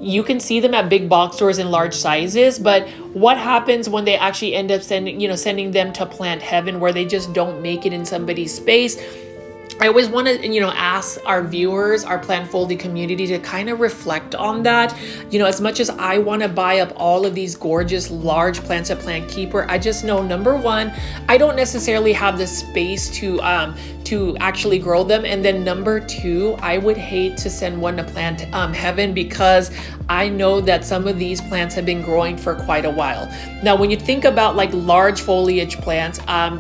You can see them at big box stores in large sizes, but what happens when they actually end up sending them to plant heaven, where they just don't make it in somebody's space? I always want to, you know, ask our viewers, our plant folding community, to kind of reflect on that. You know, as much as I want to buy up all of these gorgeous large plants at Plantkeeper, I just know, number one, I don't necessarily have the space to actually grow them. And then number two, I would hate to send one to plant heaven, because I know that some of these plants have been growing for quite a while. Now, when you think about like large foliage plants,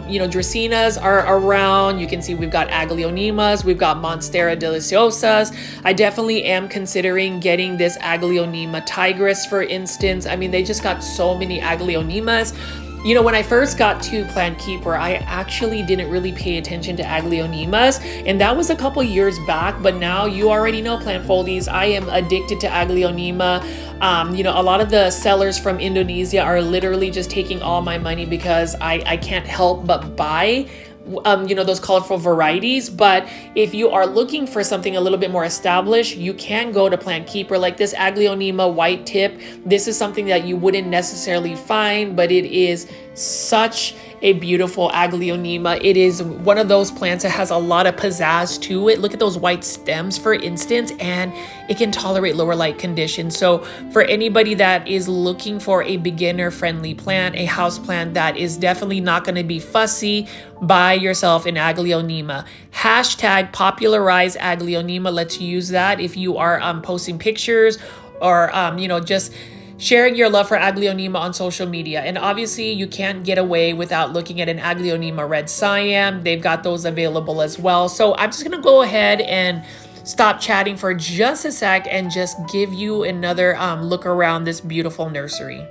you know, Dracaenas are around. You can see we've got Aglaonemas, we've got Monstera deliciosas. I definitely am considering getting this Aglaonema tigris, for instance. I mean, they just got so many Aglaonemas. You know, when I first got to Plantkeeper, I actually didn't really pay attention to Aglaonemas, and that was a couple years back. But now, you already know, plant foldies, I am addicted to Aglaonema. You know, a lot of the sellers from Indonesia are literally just taking all my money because I can't help but buy you know, those colorful varieties. But if you are looking for something a little bit more established, you can go to Plantkeeper. Like this Aglaonema white tip, this is something that you wouldn't necessarily find, but it is such a beautiful Aglaonema. It is one of those plants that has a lot of pizzazz to it. Look at those white stems, for instance, and it can tolerate lower light conditions. So for anybody that is looking for a beginner friendly plant, a house plant that is definitely not going to be fussy, buy yourself an Aglaonema. Hashtag popularize Aglaonema. Let's use that if you are posting pictures or you know, just sharing your love for Aglaonema on social media. And obviously you can't get away without looking at an Aglaonema red Siam. They've got those available as well. So I'm just gonna go ahead and stop chatting for just a sec and just give you another look around this beautiful nursery.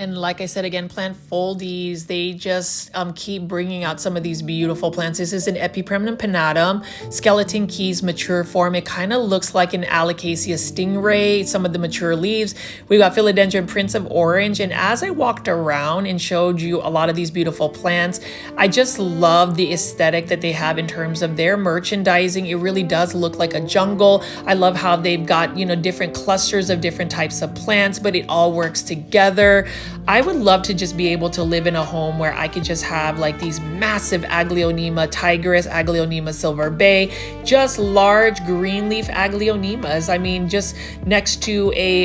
And like I said, again, Plantfoldies, they just keep bringing out some of these beautiful plants. This is an Epipremnum pinnatum, skeleton keys, mature form. It kind of looks like an Alocasia stingray, some of the mature leaves. We got Philodendron Prince of Orange. And as I walked around and showed you a lot of these beautiful plants, I just love the aesthetic that they have in terms of their merchandising. It really does look like a jungle. I love how they've got, you know, different clusters of different types of plants, but it all works together. I would love to just be able to live in a home where I could just have like these massive Aglaonema tigris, Aglaonema silver bay, just large green leaf Aglaonemas. I mean, just next to a,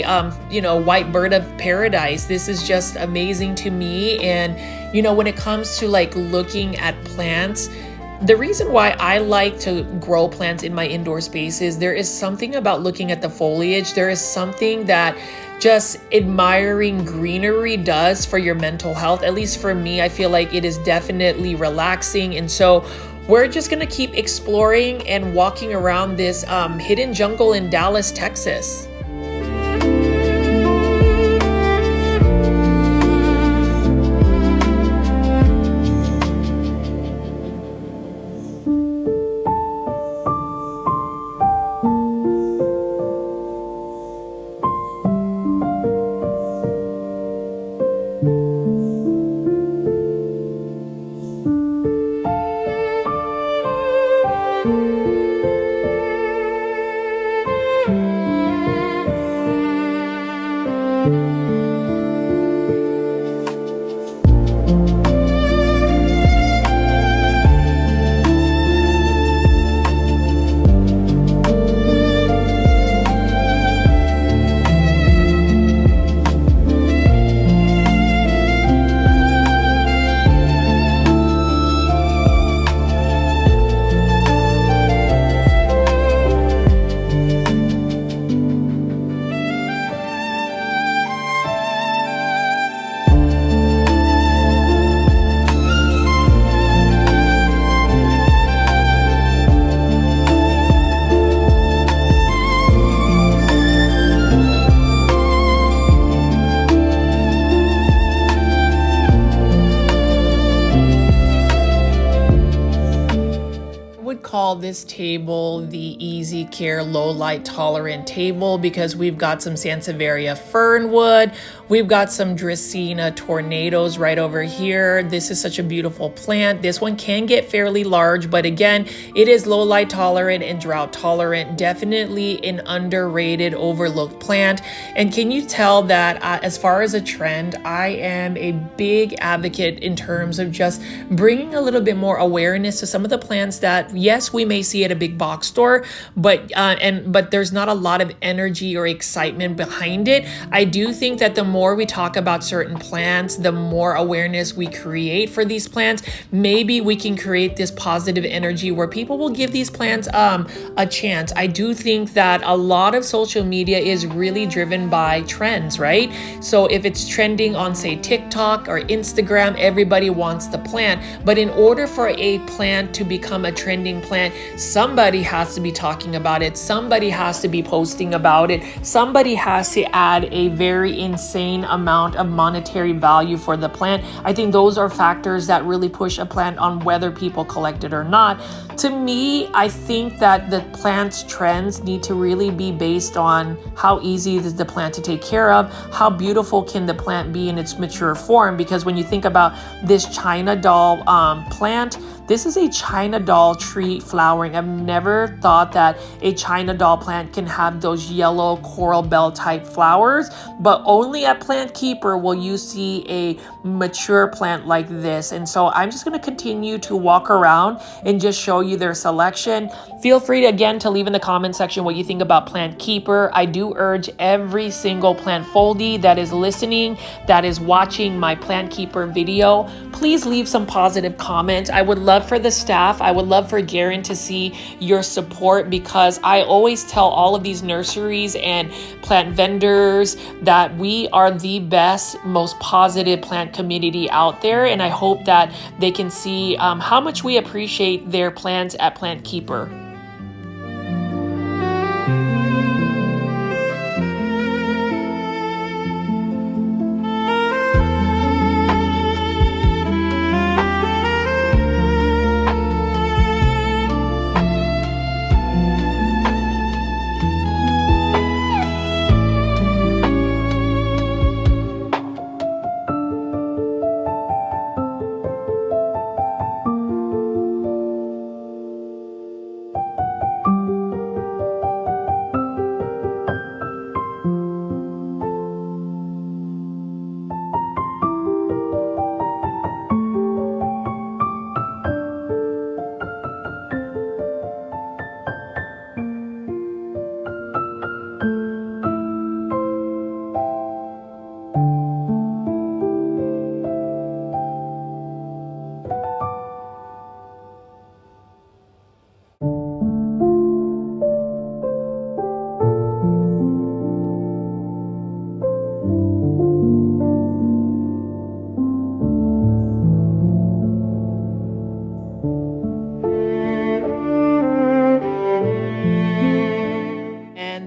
you know, white bird of paradise. This is just amazing to me. And, you know, when it comes to like looking at plants, the reason why I like to grow plants in my indoor spaces, there is something about looking at the foliage. There is something that just admiring greenery does for your mental health. At least for me, I feel like it is definitely relaxing. And so we're just gonna keep exploring and walking around this hidden jungle in Dallas, Texas. Call this table the easy care low light tolerant table because we've got some Sansevieria fernwood, we've got some Dracaena tornadoes right over here. This is such a beautiful plant. This one can get fairly large, but again, it is low light tolerant and drought tolerant. Definitely an underrated, overlooked plant. And can you tell that as far as a trend, I am a big advocate in terms of just bringing a little bit more awareness to some of the plants that, yes, we may see at a big box store, but there's not a lot of energy or excitement behind it. I do think that the more we talk about certain plants, the more awareness we create for these plants, maybe we can create this positive energy where people will give these plants a chance. I do think that a lot of social media is really driven by trends, right? So if it's trending on, say, TikTok or Instagram, everybody wants the plant. But in order for a plant to become a trending plant, somebody has to be talking about it. Somebody has to be posting about it. Somebody has to add a very insane amount of monetary value for the plant. I think those are factors that really push a plant on whether people collect it or not. To me, I think that the plant's trends need to really be based on how easy is the plant to take care of, how beautiful can the plant be in its mature form, because when you think about this China doll plant, this is a China doll tree flowering. I've never thought that a China doll plant can have those yellow coral bell type flowers, but only at Plantkeeper will you see a mature plant like this. And so I'm just gonna continue to walk around and just show you their selection. Feel free again to leave in the comment section what you think about Plantkeeper. I do urge every single Plantfoldie that is listening, that is watching my Plantkeeper video, please leave some positive comments. I would love for the staff, I would love for Garen to see your support, because I always tell all of these nurseries and plant vendors that we are the best, most positive plant community out there. And I hope that they can see how much we appreciate their plants at Plantkeeper.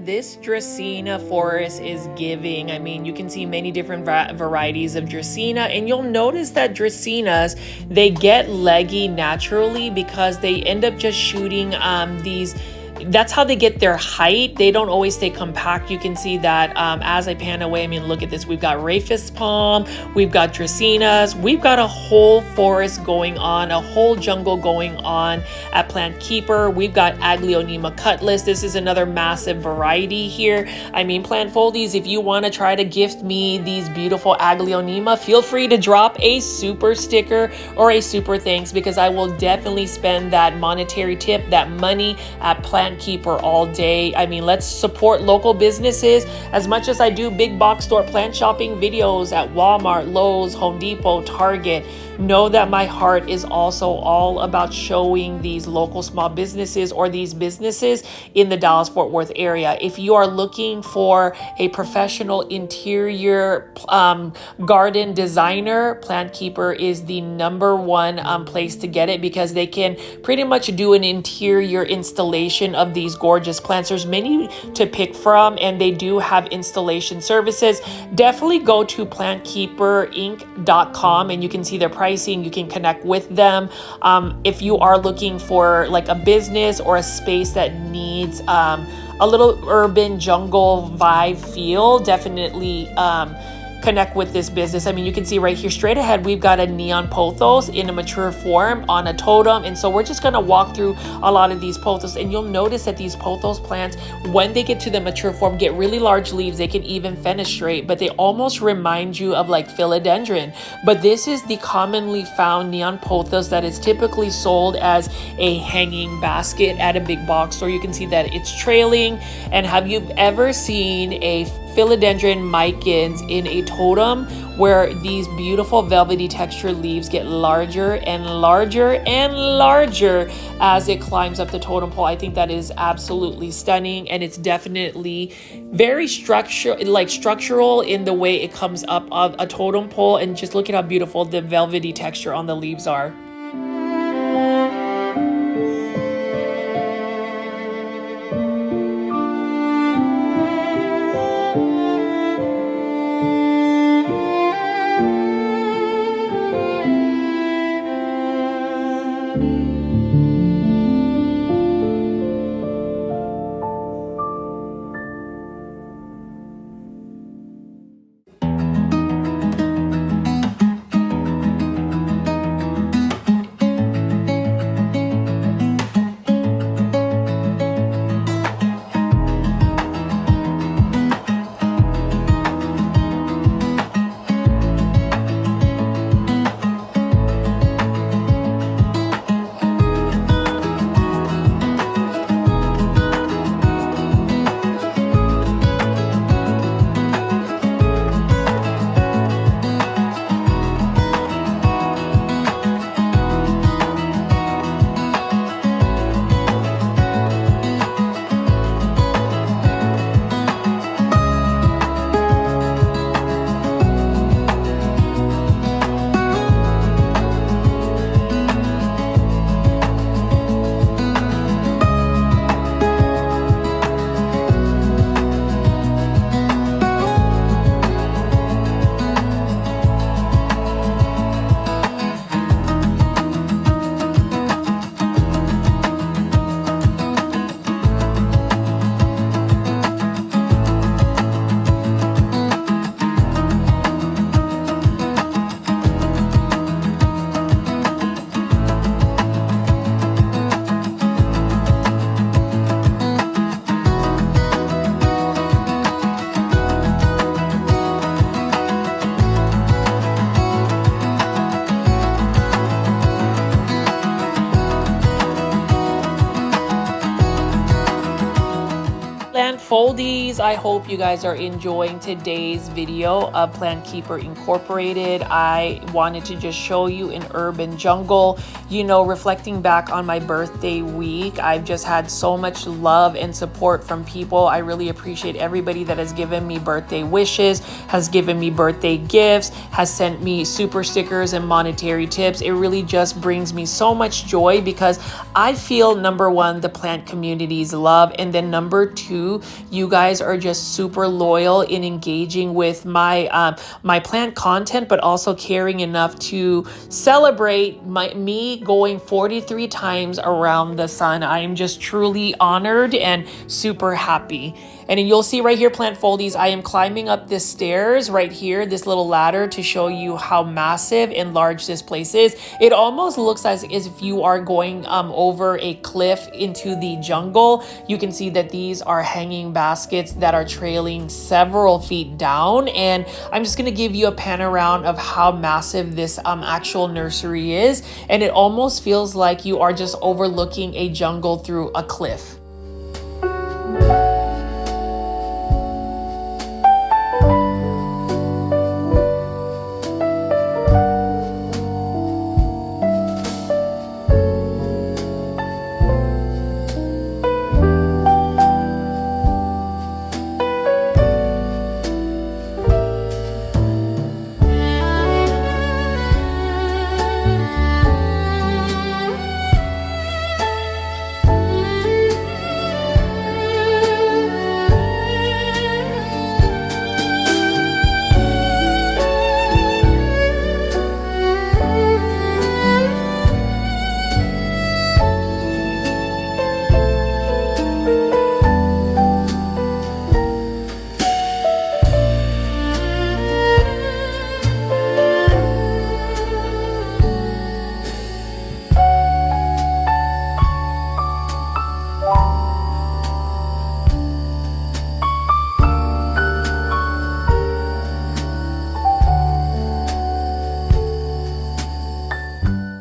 man, this Dracaena forest is giving. I mean, you can see many different varieties of Dracaena, and you'll notice that Dracaenas, they get leggy naturally because they end up just shooting these. That's how they get their height. They don't always stay compact. You can see that as I pan away. I mean, look at this. We've got rufous palm, we've got Dracaenas, we've got a whole forest going on, a whole jungle going on at Plantkeeper. We've got Aglaonema cutlass. This is another massive variety here. I mean, plant foldies, if you want to try to gift me these beautiful Aglaonema, feel free to drop a super sticker or a super thanks, because I will definitely spend that monetary tip, that money at Plantkeeper all day. I mean, let's support local businesses as much as I do big box store plant shopping videos at Walmart, Lowe's, Home Depot, Target. Know that my heart is also all about showing these local small businesses or these businesses in the Dallas-Fort Worth area. If you are looking for a professional interior garden designer, Plantkeeper is the #1 place to get it, because they can pretty much do an interior installation of these gorgeous plants. There's many to pick from, and they do have installation services. Definitely go to plantkeeperinc.com and you can see their pricing. You can connect with them. If you are looking for like a business or a space that needs a little urban jungle vibe feel, definitely connect with this business. I mean, you can see right here straight ahead, we've got a neon pothos in a mature form on a totem. And so we're just gonna walk through a lot of these pothos, and you'll notice that these pothos plants, when they get to the mature form, get really large leaves. They can even fenestrate, but they almost remind you of like philodendron. But this is the commonly found neon pothos that is typically sold as a hanging basket at a big box store. You can see that it's trailing. And have you ever seen a philodendron micans in a totem where these beautiful velvety texture leaves get larger and larger and larger as it climbs up the totem pole? I think that is absolutely stunning, and it's definitely very structural in the way it comes up a totem pole. And just look at how beautiful the velvety texture on the leaves are. Foldies, I hope you guys are enjoying today's video of Plantkeeper Incorporated. I wanted to just show you an urban jungle. You know, reflecting back on my birthday week, I've just had so much love and support from people. I really appreciate everybody that has given me birthday wishes, has given me birthday gifts, has sent me super stickers and monetary tips. It really just brings me so much joy, because I feel, number one, the plant community's love, and then number two, too. You guys are just super loyal in engaging with my my plant content, but also caring enough to celebrate me going 43 times around the sun. I am just truly honored and super happy. And you'll see right here, plant foldies, I am climbing up this stairs right here, this little ladder, to show you how massive and large this place is. It almost looks as if you are going over a cliff into the jungle. You can see that these are hanging baskets that are trailing several feet down. And I'm just going to give you a pan around of how massive this actual nursery is. And it almost feels like you are just overlooking a jungle through a cliff.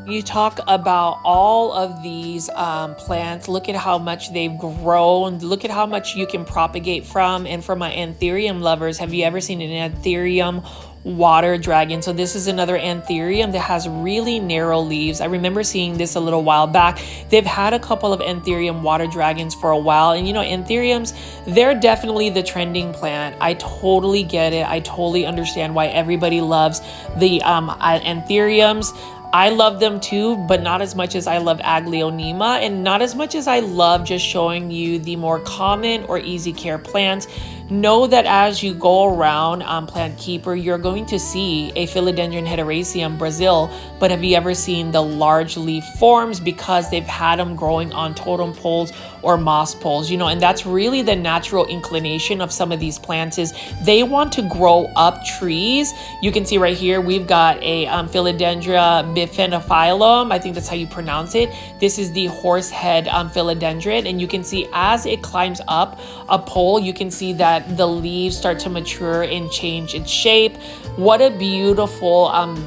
You talk about all of these plants. Look at how much they've grown. Look at how much you can propagate from. And for my anthurium lovers, have you ever seen an anthurium water dragon? So this is another anthurium that has really narrow leaves. I remember seeing this a little while back. They've had a couple of anthurium water dragons for a while. And you know, anthuriums, they're definitely the trending plant. I totally get it. I totally understand why everybody loves the anthuriums. I love them too, but not as much as I love Aglaonema, and not as much as I love just showing you the more common or easy care plants. Know that as you go around Plantkeeper, you're going to see a Philodendron hederaceum Brazil, but have you ever seen the large leaf forms? Because they've had them growing on totem poles or moss poles, you know, and that's really the natural inclination of some of these plants is they want to grow up trees. You can see right here, we've got a Philodendra bifenophyllum. I think that's how you pronounce it. This is the horsehead philodendron, and you can see as it climbs up a pole, you can see that the leaves start to mature and change its shape. What a beautiful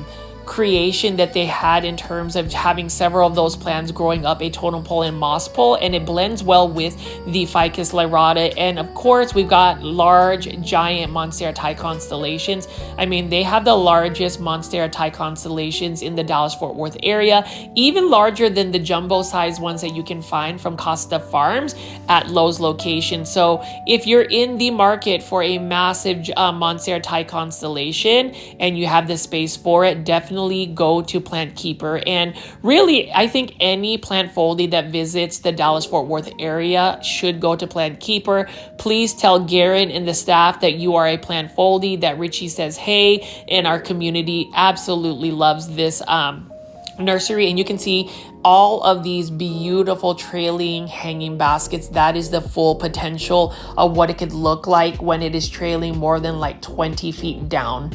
creation that they had in terms of having several of those plants growing up a totem pole and moss pole, and it blends well with the Ficus lyrata. And of course, we've got large giant Monstera constellations. I mean, they have the largest Monstera constellations in the Dallas-Fort Worth area, even larger than the jumbo size ones that you can find from Costa Farms at Lowe's location. So if you're in the market for a massive Monstera constellation and you have the space for it, definitely go to Plantkeeper. And really, I think any plant foldy that visits the Dallas-Fort Worth area should go to Plantkeeper. Please tell Garrett and the staff that you are a plant foldy, that Richie says hey, and our community absolutely loves this nursery. And you can see all of these beautiful trailing hanging baskets. That is the full potential of what it could look like when it is trailing more than like 20 feet down.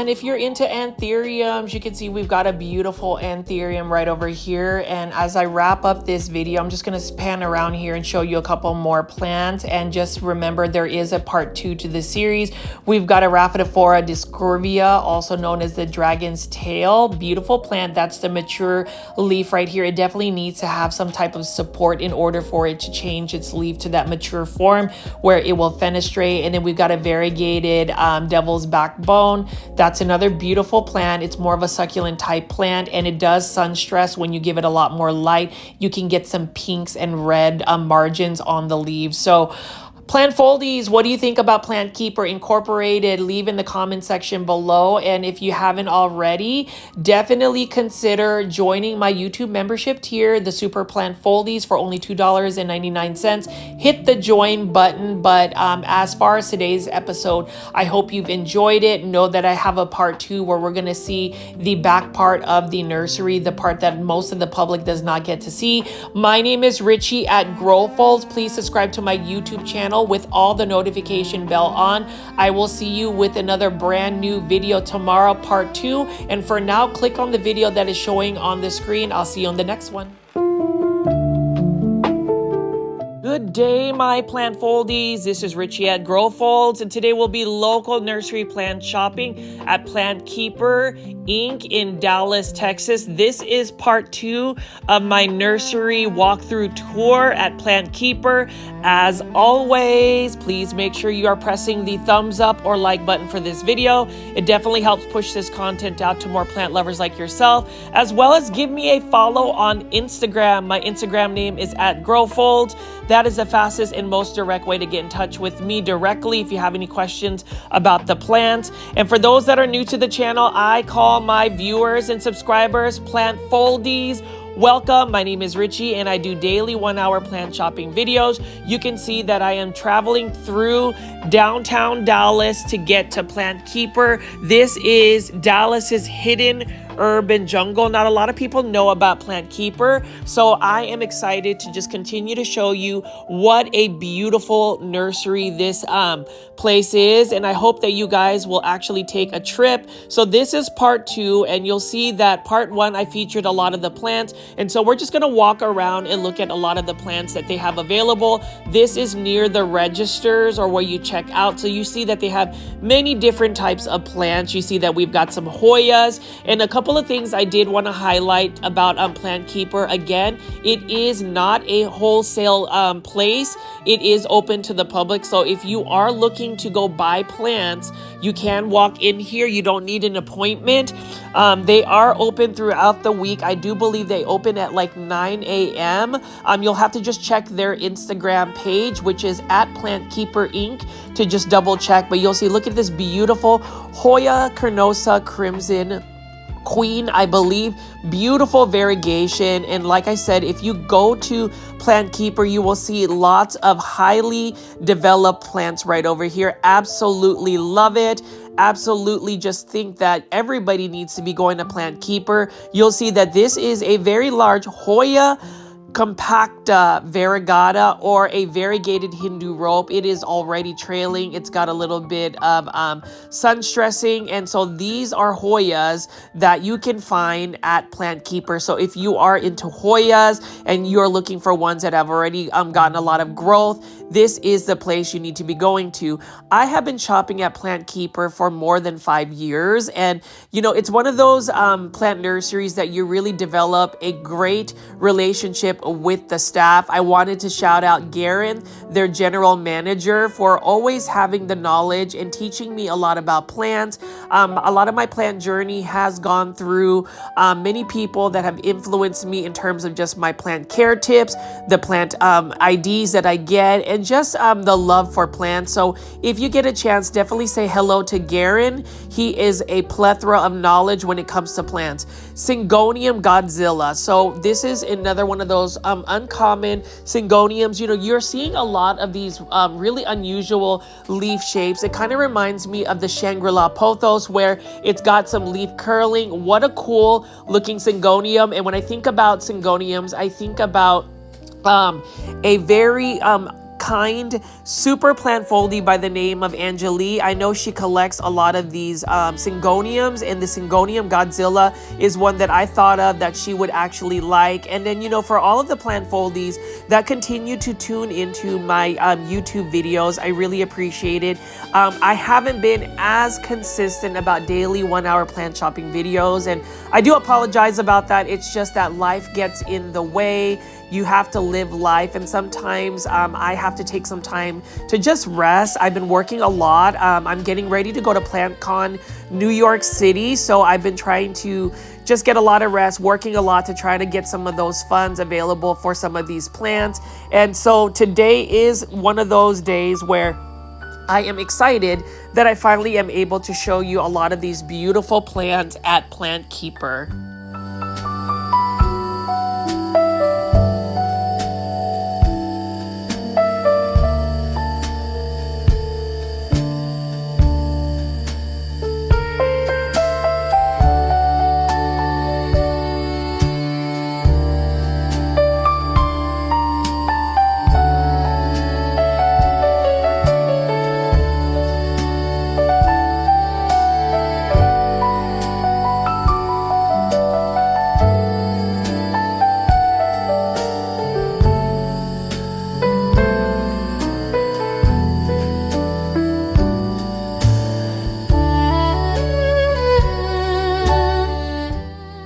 And if you're into anthuriums, you can see we've got a beautiful anthurium right over here. And as I wrap up this video, I'm just gonna pan around here and show you a couple more plants. And just remember, there is a part 2 to the series. We've got a Rhaphidophora discurvia, also known as the dragon's tail. Beautiful plant. That's the mature leaf right here. It definitely needs to have some type of support in order for it to change its leaf to that mature form where it will fenestrate. And then we've got a variegated devil's backbone. That's another beautiful plant. It's more of a succulent type plant, and it does sun stress. When you give it a lot more light, you can get some pinks and red margins on the leaves. So Plant Foldies, what do you think about Plantkeeper Incorporated? Leave in the comment section below. And if you haven't already, definitely consider joining my YouTube membership tier, the Super Plant Foldies, for only $2.99. Hit the join button. But as far as today's episode, I hope you've enjoyed it. Know that I have a part 2 where we're going to see the back part of the nursery, the part that most of the public does not get to see. My name is Richie at Growfolds. Please subscribe to my YouTube channel with all the notification bell on. I will see you with another brand new video tomorrow, part 2. And for now, click on the video that is showing on the screen. I'll see you on the next one. Good day, my plant foldies. This is Richie at Growfolds, and today we'll be local nursery plant shopping at Plantkeeper Inc. in Dallas, Texas. This is part 2 of my nursery walkthrough tour at Plantkeeper. As always, please make sure you are pressing the thumbs up or like button for this video. It definitely helps push this content out to more plant lovers like yourself, as well as give me a follow on Instagram. My Instagram name is at Growfolds. That is the fastest and most direct way to get in touch with me directly if you have any questions about the plants. And for those that are new to the channel, I call my viewers and subscribers Plant Foldies. Welcome, my name is Richie and I do daily 1-hour plant shopping videos. You can see that I am traveling through downtown Dallas to get to Plantkeeper. This is Dallas's hidden urban jungle. Not a lot of people know about Plantkeeper, so I am excited to just continue to show you what a beautiful nursery this place is, and I hope that you guys will actually take a trip. So this is part 2, and you'll see that part 1 I featured a lot of the plants, and so we're just going to walk around and look at a lot of the plants that they have available. This is near the registers, or where you check out, so you see that they have many different types of plants. You see that we've got some Hoyas and a couple of things I did want to highlight about Plantkeeper. Again, it is not a wholesale place. It is open to the public. So if you are looking to go buy plants, you can walk in here. You don't need an appointment. They are open throughout the week. I do believe they open at like 9 a.m. You'll have to just check their Instagram page, which is at Plantkeeper Inc., to just double check. But you'll see, look at this beautiful Hoya carnosa crimson queen, I believe. Beautiful variegation. And like I said, if you go to Plantkeeper, you will see lots of highly developed plants right over here. Absolutely love it. Absolutely just think that everybody needs to be going to Plantkeeper. You'll see that this is a very large Hoya compacta variegata, or a variegated Hindu rope. It is already trailing. It's got a little bit of sun stressing, and so these are Hoyas that you can find at Plantkeeper. So if you are into Hoyas and you're looking for ones that have already gotten a lot of growth, this is the place you need to be going to. I have been shopping at Plantkeeper for more than 5 years, and you know, it's one of those plant nurseries that you really develop a great relationship with the staff. I wanted to shout out Garen, their general manager, for always having the knowledge and teaching me a lot about plants. A lot of my plant journey has gone through many people that have influenced me in terms of just my plant care tips, the plant IDs that I get, and just the love for plants. So if you get a chance, definitely say hello to Garen. He is a plethora of knowledge when it comes to plants. Syngonium Godzilla. So this is another one of those uncommon Syngoniums. You know, you're seeing a lot of these really unusual leaf shapes. It kind of reminds me of the Shangri-La pothos, where it's got some leaf curling. What a cool looking Syngonium. And when I think about Syngoniums, I think about a very kind, super plant foldie by the name of Angelique. I know she collects a lot of these syngoniums, and the Syngonium Godzilla is one that I thought of that she would actually like. And then, you know, for all of the plant foldies that continue to tune into my YouTube videos, I really appreciate it. I haven't been as consistent about daily 1-hour plant shopping videos, and I do apologize about that. It's just that life gets in the way. You have to live life, and sometimes I have to take some time to just rest. I've been working a lot. I'm getting ready to go to PlantCon New York City, so I've been trying to just get a lot of rest, working a lot to try to get some of those funds available for some of these plants. And so today is one of those days where I am excited that I finally am able to show you a lot of these beautiful plants at Plantkeeper.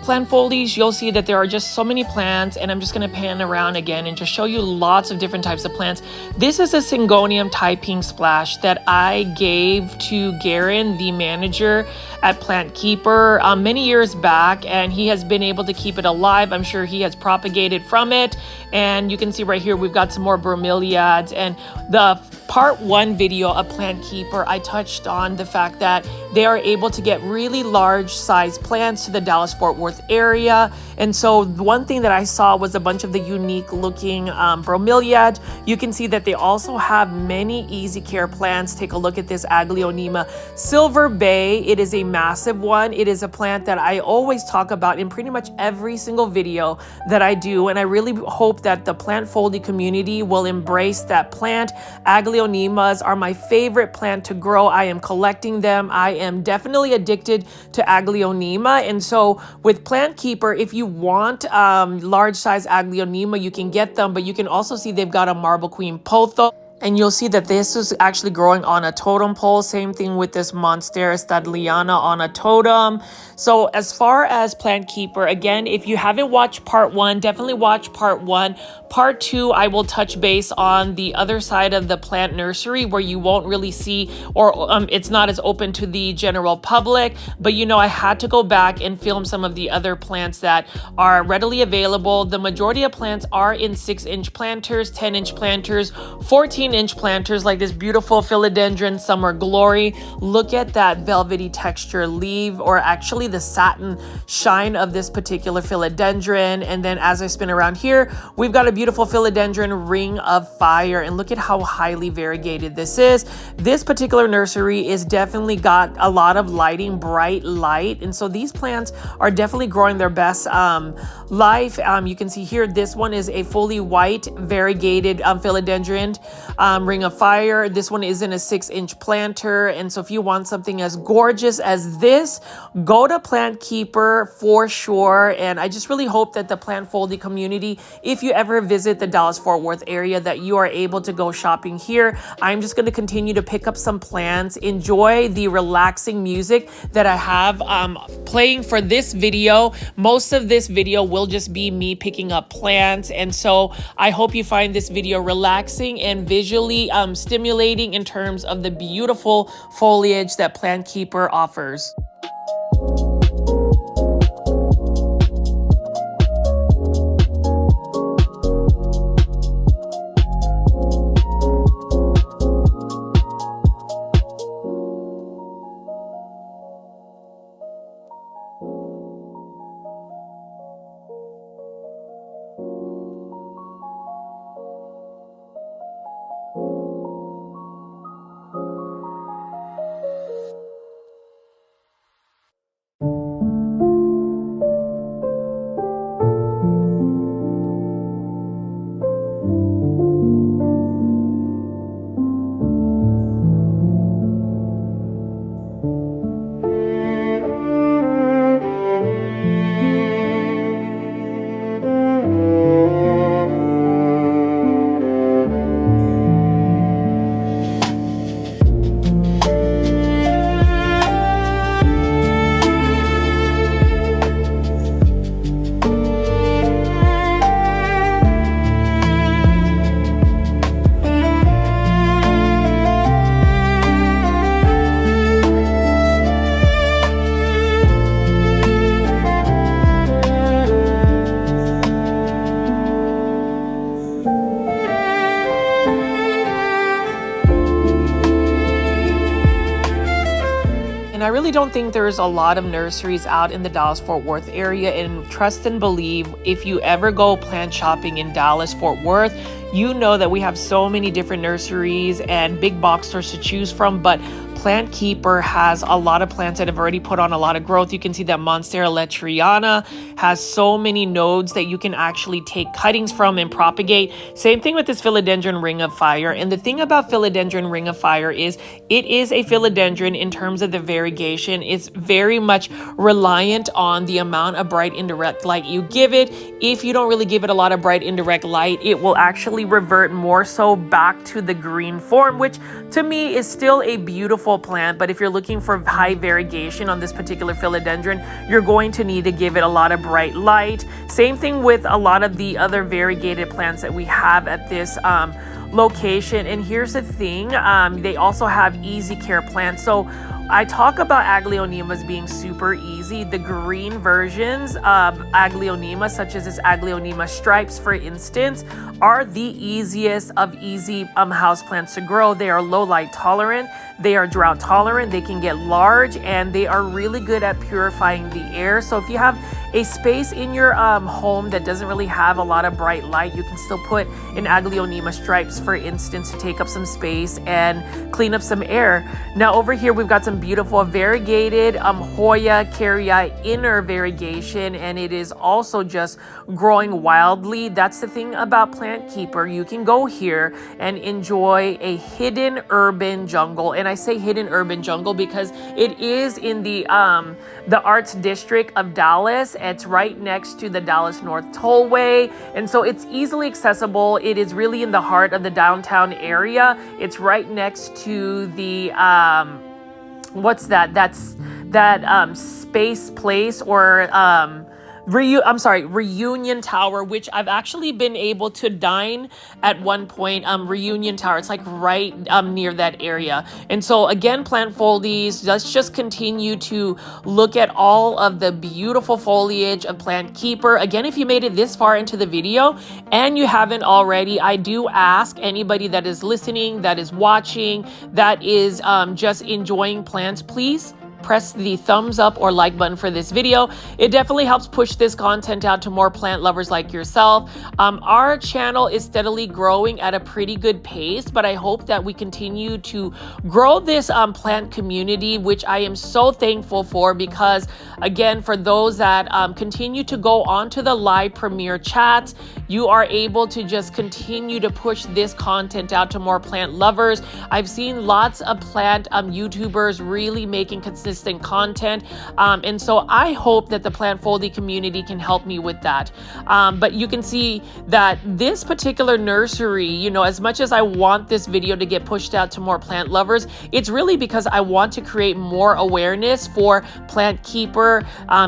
Plant foldies, you'll see that there are just so many plants, and I'm just going to pan around again and just show you lots of different types of plants. This is a Syngonium Taiping Splash that I gave to Garen, the manager at Plantkeeper, many years back, and he has been able to keep it alive. I'm sure he has propagated from it, and you can see right here we've got some more bromeliads. And the part 1 video of Plantkeeper, I touched on the fact that they are able to get really large size plants to the Dallas-Fort Worth area. And so one thing that I saw was a bunch of the unique looking bromeliad. You can see that they also have many easy care plants. Take a look at this Aglaonema Silver Bay. It is a massive one. It is a plant that I always talk about in pretty much every single video that I do. And I really hope that the plant foldie community will embrace that plant. Aglaonemas are my favorite plant to grow. I am collecting them. I am definitely addicted to Aglaonema. And so with Plantkeeper, if you want large size Aglaonema, you can get them, but you can also see they've got a Marble Queen Potho. And you'll see that this is actually growing on a totem pole. Same thing with this Monstera Stadliana on a totem. So as far as Plantkeeper, again, if you haven't watched part 1, definitely watch part 1. Part 2, I will touch base on the other side of the plant nursery where you won't really see, or it's not as open to the general public. But you know, I had to go back and film some of the other plants that are readily available. The majority of plants are in 6-inch planters, 10-inch planters, 14-inch planters, like this beautiful philodendron Summer Glory. Look at that velvety texture leaf, or actually the satin shine of this particular philodendron. And then as I spin around here, we've got a beautiful philodendron Ring of Fire, and look at how highly variegated this is. This particular nursery is definitely got a lot of lighting, bright light, and so these plants are definitely growing their best life. You can see here, this one is a fully white variegated philodendron Ring of Fire. This one is in a 6-inch planter, and so if you want something as gorgeous as this, go to Plantkeeper for sure. And I just really hope that the plant folding community, if you ever visit the Dallas-Fort Worth area, that you are able to go shopping here. I'm just going to continue to pick up some plants, enjoy the relaxing music that I have playing for this video. Most of this video will just be me picking up plants, and so I hope you find this video relaxing and visually stimulating in terms of the beautiful foliage that Plantkeeper offers. don't think there's a lot of nurseries out in the Dallas-Fort Worth area, and trust and believe, if you ever go plant shopping in Dallas-Fort Worth, you know that we have so many different nurseries and big box stores to choose from, but Plantkeeper has a lot of plants that have already put on a lot of growth. You can see that Monstera letriana has so many nodes that you can actually take cuttings from and propagate. Same thing with this philodendron ring of fire. And the thing about philodendron ring of fire is it is a philodendron in terms of the variegation. It's very much reliant on the amount of bright indirect light you give it. If you don't really give it a lot of bright indirect light, it will actually revert more so back to the green form, which to me is still a beautiful plant. But if you're looking for high variegation on this particular philodendron, you're going to need to give it a lot of bright light. Same thing with a lot of the other variegated plants that we have at this location. And here's the thing, they also have easy care plants. So I talk about Aglaonemas being super easy. The green versions of Aglaonema, such as this Aglaonema stripes, for instance, are the easiest of easy houseplants to grow. They are low light tolerant, they are drought tolerant, they can get large, and they are really good at purifying the air. So if you have a space in your home that doesn't really have a lot of bright light, you can still put an Aglaonema stripes, for instance, to take up some space and clean up some air. Now over here we've got some beautiful variegated Hoya carrii inner variegation, and it is also just growing wildly. That's the thing about Plantkeeper. You can go here and enjoy a hidden urban jungle, and I say hidden urban jungle because it is in the Arts District of Dallas. It's right next to the Dallas North Tollway, and so it's easily accessible. It is really in the heart of the downtown area. It's right next to the what's that? That's that Space Place, or Reunion Tower, which I've actually been able to dine at one point. Reunion Tower, it's like right near that area. And so again, plant foldies, let's just continue to look at all of the beautiful foliage of Plantkeeper. Again, if you made it this far into the video and you haven't already, I do ask anybody that is listening, that is watching, that is just enjoying plants, please press the thumbs up or like button for this video. It definitely helps push this content out to more plant lovers like yourself. Our channel is steadily growing at a pretty good pace, but I hope that we continue to grow this plant community, which I am so thankful for, because again, for those that continue to go on to the live premiere chats, you are able to just continue to push this content out to more plant lovers. I've seen lots of plant YouTubers really making consistent content, and so I hope that the plant foldy community can help me with that. But you can see that this particular nursery, you know, as much as I want this video to get pushed out to more plant lovers, it's really because I want to create more awareness for Plantkeeper.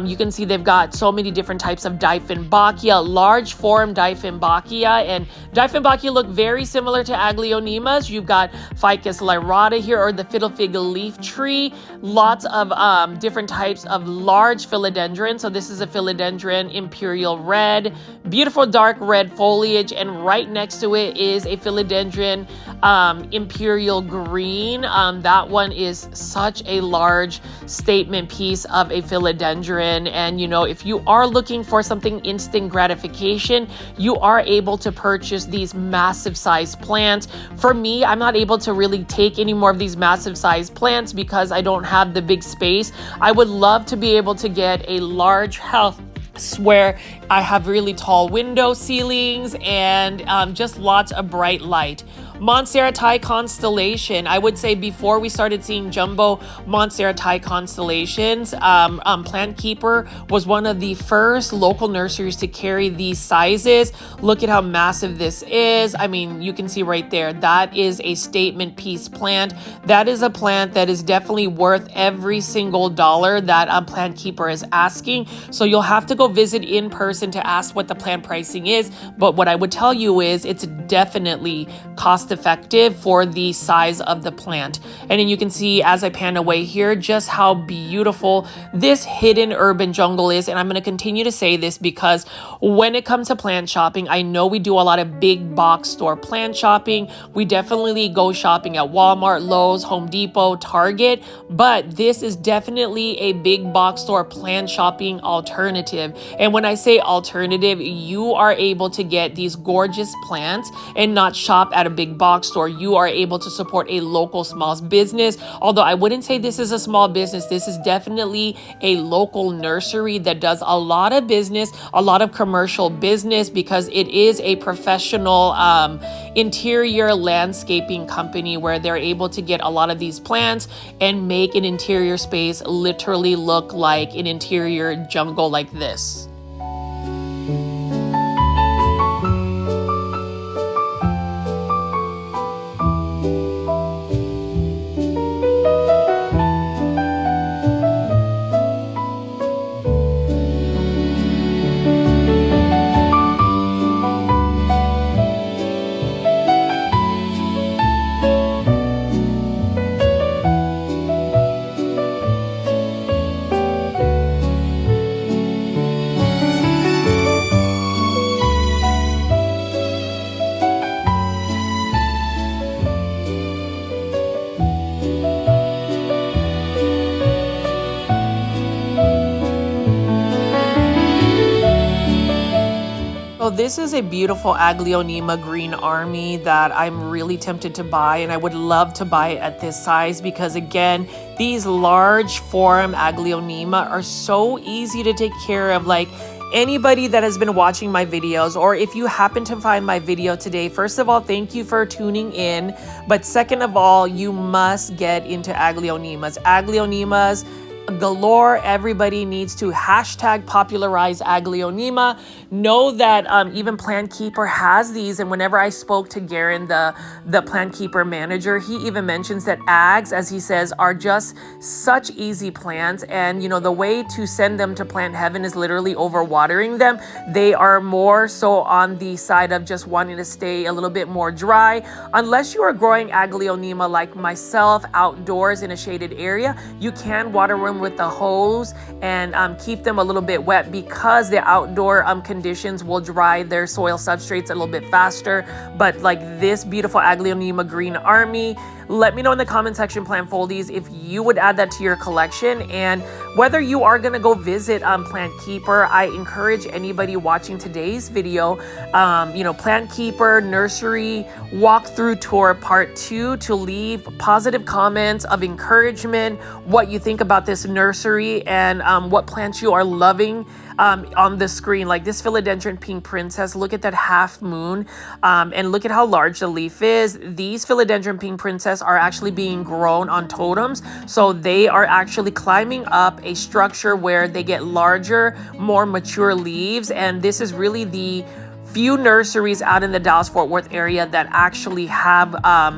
You can see they've got so many different types of Dieffenbachia, large form Dieffenbachia, and Dieffenbachia look very similar to Aglaonemas. You've got Ficus lyrata here, or the fiddle fig leaf tree. Lots of different types of large philodendron. So this is a philodendron imperial red, beautiful dark red foliage, and right next to it is a philodendron imperial green. That one is such a large statement piece of a philodendron, and you know, if you are looking for something instant gratification, you are able to purchase these massive size plants. For me, I'm not able to really take any more of these massive size plants because I don't have the big space. I would love to be able to get a large house where I have really tall window ceilings and just lots of bright light. Montserratii constellation. I would say before we started seeing jumbo Montserratii constellations, Plantkeeper was one of the first local nurseries to carry these sizes. Look at how massive this is. I mean, you can see right there, that is a statement piece plant. That is a plant that is definitely worth every single dollar that Plantkeeper is asking. So you'll have to go visit in person to ask what the plant pricing is. But what I would tell you is it's definitely cost cost effective for the size of the plant. And then you can see as I pan away here just how beautiful this hidden urban jungle is. And I'm going to continue to say this because when it comes to plant shopping, I know we do a lot of big box store plant shopping. We definitely go shopping at Walmart, Lowe's, Home Depot, Target, but this is definitely a big box store plant shopping alternative. And when I say alternative, you are able to get these gorgeous plants and not shop at a big box store. You are able to support a local small business. Although I wouldn't say this is a small business, this is definitely a local nursery that does a lot of business, a lot of commercial business, because it is a professional interior landscaping company where they're able to get a lot of these plants and make an interior space literally look like an interior jungle like this. So this is a beautiful Aglaonema green army that I'm really tempted to buy, and I would love to buy it at this size because, again, these large form Aglaonema are so easy to take care of. Like, anybody that has been watching my videos, or if you happen to find my video today, first of all, thank you for tuning in. But second of all, you must get into Aglaonemas. Aglaonemas galore. Everybody needs to hashtag popularize Aglaonema. Know that even Plantkeeper has these, and whenever I spoke to Garen, the Plantkeeper manager, he even mentions that Ags, as he says, are just such easy plants, and you know, the way to send them to plant heaven is literally overwatering them. They are more so on the side of just wanting to stay a little bit more dry. Unless you are growing Aglaonema like myself outdoors in a shaded area, you can water them with the hose and keep them a little bit wet, because the outdoor conditions will dry their soil substrates a little bit faster. But like this beautiful Aglaonema green army, let me know in the comment section, Plant Foldies, if you would add that to your collection. And whether you are going to go visit Plantkeeper, I encourage anybody watching today's video, Plantkeeper Nursery walkthrough tour part 2, to leave positive comments of encouragement, what you think about this nursery, and what plants you are loving on the screen. Like this philodendron pink princess, look at that half moon, and look at how large the leaf is. These philodendron pink princess are actually being grown on totems, so they are actually climbing up a structure where they get larger, more mature leaves. And this is really the few nurseries out in the Dallas-Fort Worth area that actually have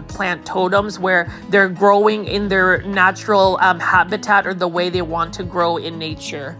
plant totems where they're growing in their natural habitat, or the way they want to grow in nature.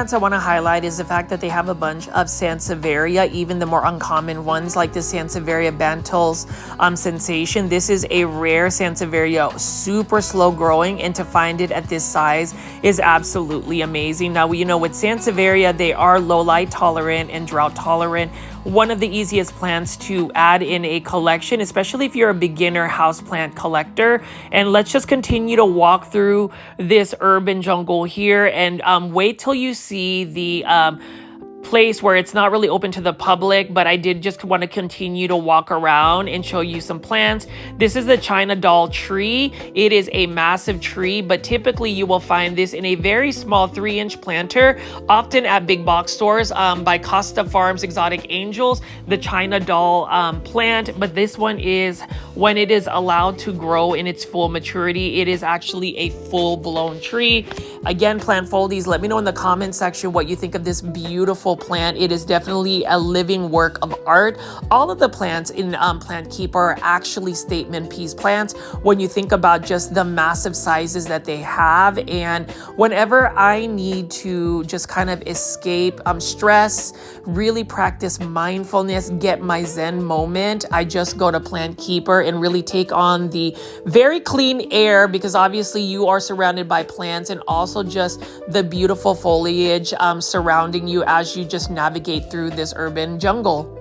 plants I want to highlight is the fact that they have a bunch of Sansevieria, even the more uncommon ones like the Sansevieria Bantal's Sensation. This is a rare Sansevieria, super slow growing, and to find it at this size is absolutely amazing. Now, you know, with Sansevieria, they are low light tolerant and drought tolerant. One of the easiest plants to add in a collection, especially if you're a beginner houseplant collector. And let's just continue to walk through this urban jungle here and wait till you see the place where it's not really open to the public, but I did just want to continue to walk around and show you some plants. This is the China doll tree. It is a massive tree, but typically you will find this in a very small 3-inch planter, often at big box stores by Costa Farms Exotic Angels, the China doll plant. But this one is, when it is allowed to grow in its full maturity, it is actually a full-blown tree. Again, plant foldies, let me know in the comment section what you think of this beautiful plant. It is definitely a living work of art. All of the plants in Plantkeeper are actually statement piece plants when you think about just the massive sizes that they have. And whenever I need to just kind of escape stress, really practice mindfulness, get my Zen moment, I just go to Plantkeeper and really take on the very clean air, because obviously you are surrounded by plants, and also just the beautiful foliage surrounding you as you just navigate through this urban jungle.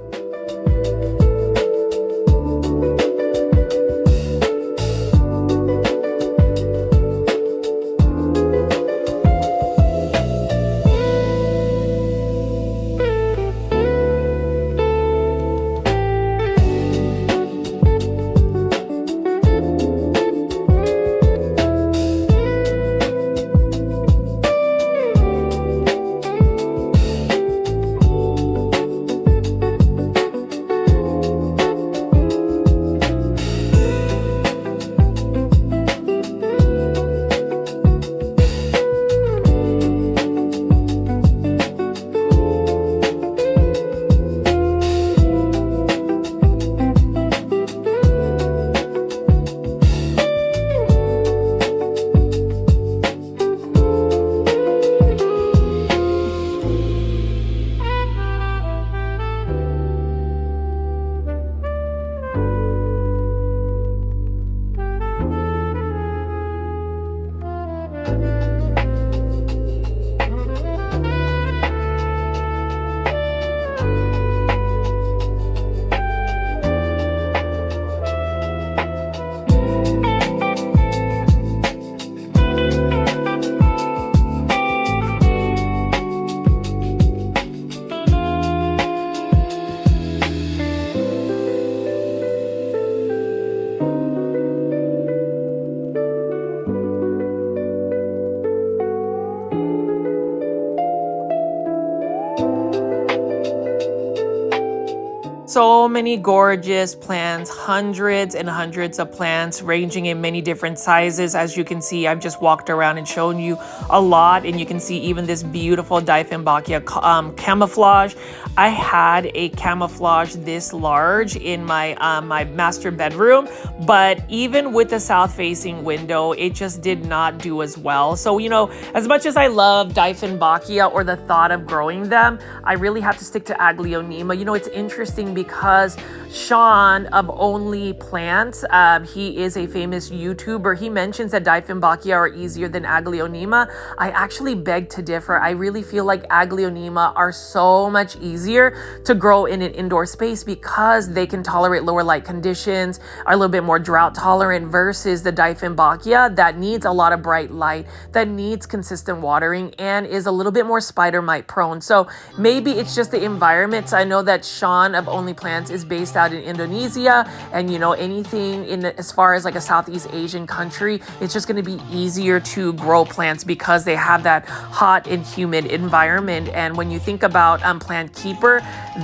So many gorgeous plants, hundreds and hundreds of plants ranging in many different sizes. As you can see, I've just walked around and shown you a lot, and you can see even this beautiful Dieffenbachia camouflage. I had a camouflage this large in my my master bedroom, but even with the south-facing window, it just did not do as well. So, you know, as much as I love Dieffenbachia or the thought of growing them, I really have to stick to Aglaonema. You know, it's interesting because Sean of Only Plants, he is a famous YouTuber. He mentions that Dieffenbachia are easier than Aglaonema. I actually beg to differ. I really feel like Aglaonema are so much easier to grow in an indoor space because they can tolerate lower light conditions, are a little bit more drought tolerant, versus the Dieffenbachia that needs a lot of bright light, that needs consistent watering, and is a little bit more spider mite prone. So maybe it's just the environment. I know that Sean of Only Plants is based out in Indonesia, and you know, anything in as far as like a Southeast Asian country, it's just going to be easier to grow plants because they have that hot and humid environment. And when you think about Plantkeeper,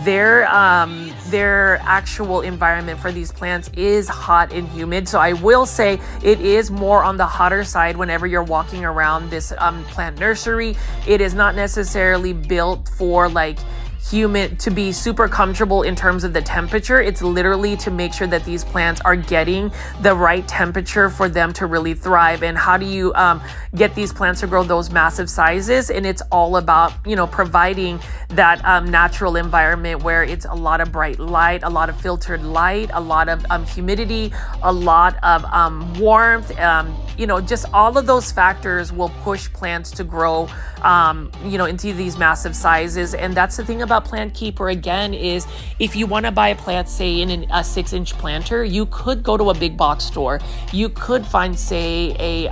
their actual environment for these plants is hot and humid. So I will say it is more on the hotter side whenever you're walking around this plant nursery. It is not necessarily built for like humid, to be super comfortable in terms of the temperature. It's literally to make sure that these plants are getting the right temperature for them to really thrive. And how do you get these plants to grow those massive sizes? And it's all about, you know, providing that natural environment where it's a lot of bright light, a lot of filtered light, a lot of humidity, a lot of warmth, you know, just all of those factors will push plants to grow, you know, into these massive sizes. And that's the thing about Plantkeeper, again, is if you want to buy a plant, say in a 6-inch planter, you could go to a big box store. You could find, say, a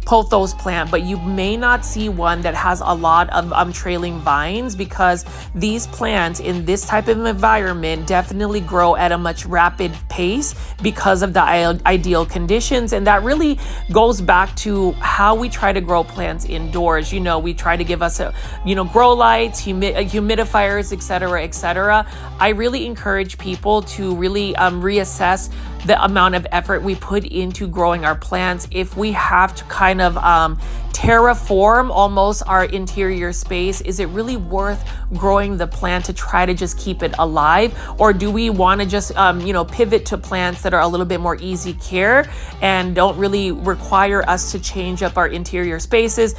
pothos plant, but you may not see one that has a lot of trailing vines, because these plants in this type of environment definitely grow at a much rapid pace because of the ideal conditions. And that really goes back to how we try to grow plants indoors. You know, we try to give us grow lights, humidifiers, etc., etc. I really encourage people to really reassess the amount of effort we put into growing our plants. If we have to kind of terraform almost our interior space, is it really worth growing the plant to try to just keep it alive? Or do we want to just pivot to plants that are a little bit more easy care and don't really require us to change up our interior spaces?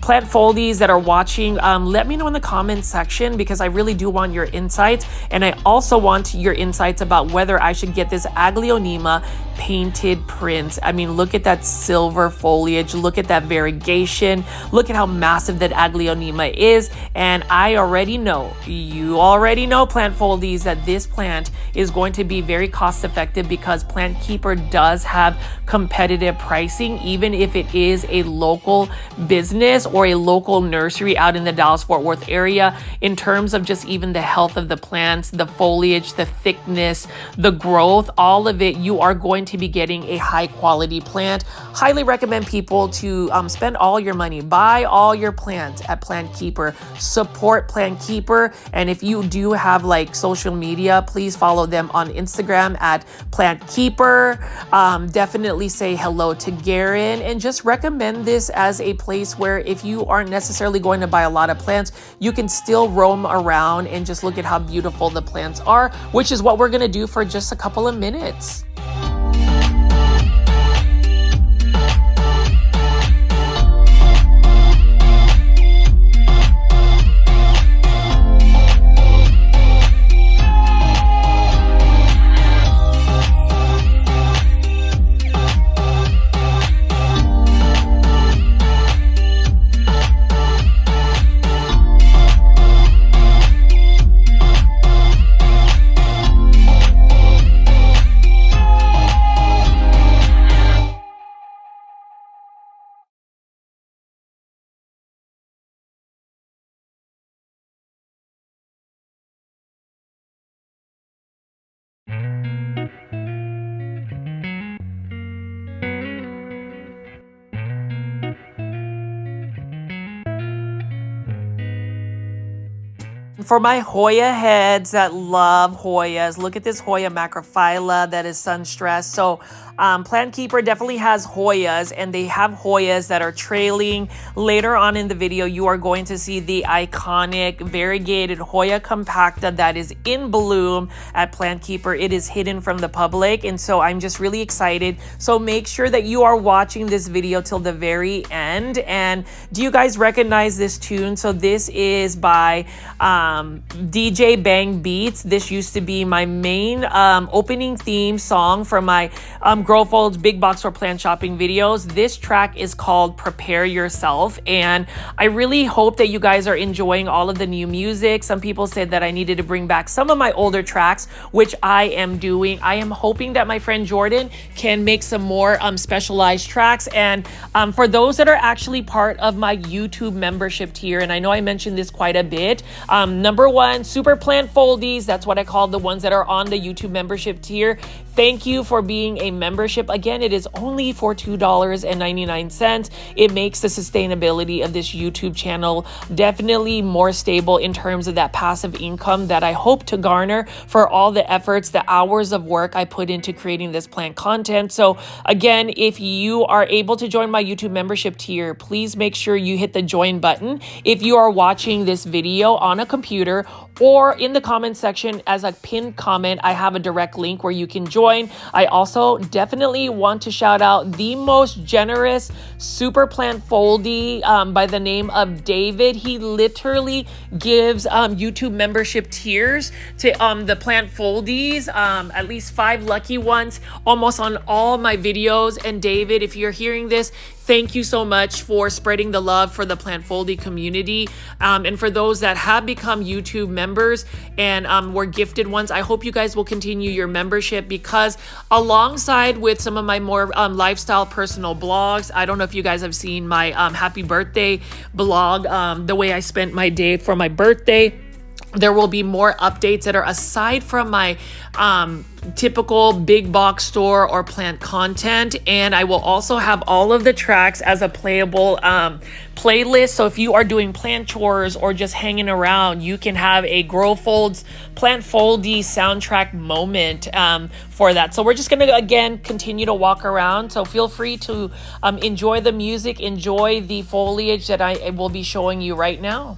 Plant foldies that are watching, let me know in the comments section, because I really do want your insights. And I also want your insights about whether I should get this Aglaonema painted prints. I mean, look at that silver foliage, look at that variegation, look at how massive that Aglaonema is. And I already know, you already know, plant foldies, that this plant is going to be very cost effective, because Plantkeeper does have competitive pricing, even if it is a local business or a local nursery out in the Dallas-Fort Worth area. In terms of just even the health of the plants, the foliage, the thickness, the growth, all of it, you are going to be getting a high quality plant. Highly recommend people to spend all your money, buy all your plants at Plantkeeper, support Plantkeeper. And if you do have like social media, please follow them on Instagram at Plantkeeper. Definitely say hello to Garen, and just recommend this as a place where if you aren't necessarily going to buy a lot of plants, you can still roam around and just look at how beautiful the plants are, which is what we're going to do for just a couple of minutes. For my Hoya heads that love Hoyas, look at this Hoya macrophylla that is sun stressed. So Plantkeeper definitely has Hoyas, and they have Hoyas that are trailing. Later on in the video, you are going to see the iconic variegated Hoya compacta that is in bloom at Plantkeeper. It is hidden from the public, and so I'm just really excited. So make sure that you are watching this video till the very end. And do you guys recognize this tune? So this is by DJ Bang Beats. This used to be my main opening theme song for my Growfold's Big Box or Plant Shopping videos. This track is called Prepare Yourself, and I really hope that you guys are enjoying all of the new music. Some people said that I needed to bring back some of my older tracks, which I am doing. I am hoping that my friend Jordan can make some more specialized tracks. And for those that are actually part of my YouTube membership tier, and I know I mentioned this quite a bit, number one, Super Plant Foldies, that's what I call the ones that are on the YouTube membership tier. Thank you for being a membership. Again, it is only for $2.99. It makes the sustainability of this YouTube channel definitely more stable in terms of that passive income that I hope to garner for all the efforts, the hours of work I put into creating this plant content. So again, if you are able to join my YouTube membership tier, please make sure you hit the join button. If you are watching this video on a computer, computer, or in the comment section as a pinned comment, I have a direct link where you can join. I also definitely want to shout out the most generous super plant foldie by the name of David. He literally gives YouTube membership tiers to the plant foldies, at least 5 lucky ones, almost on all my videos. And David, if you're hearing this, thank you so much for spreading the love for the plant foldie community. And for those that have become YouTube members and were gifted ones, I hope you guys will continue your membership, because alongside with some of my more lifestyle personal blogs, I don't know if you guys have seen my happy birthday blog, the way I spent my day for my birthday. There will be more updates that are aside from my typical big box store or plant content, and I will also have all of the tracks as a playable playlist. So if you are doing plant chores or just hanging around, you can have a Grow Folds Plant Foldie soundtrack moment for that. So we're just gonna again continue to walk around, so feel free to enjoy the music, enjoy the foliage that I will be showing you right now.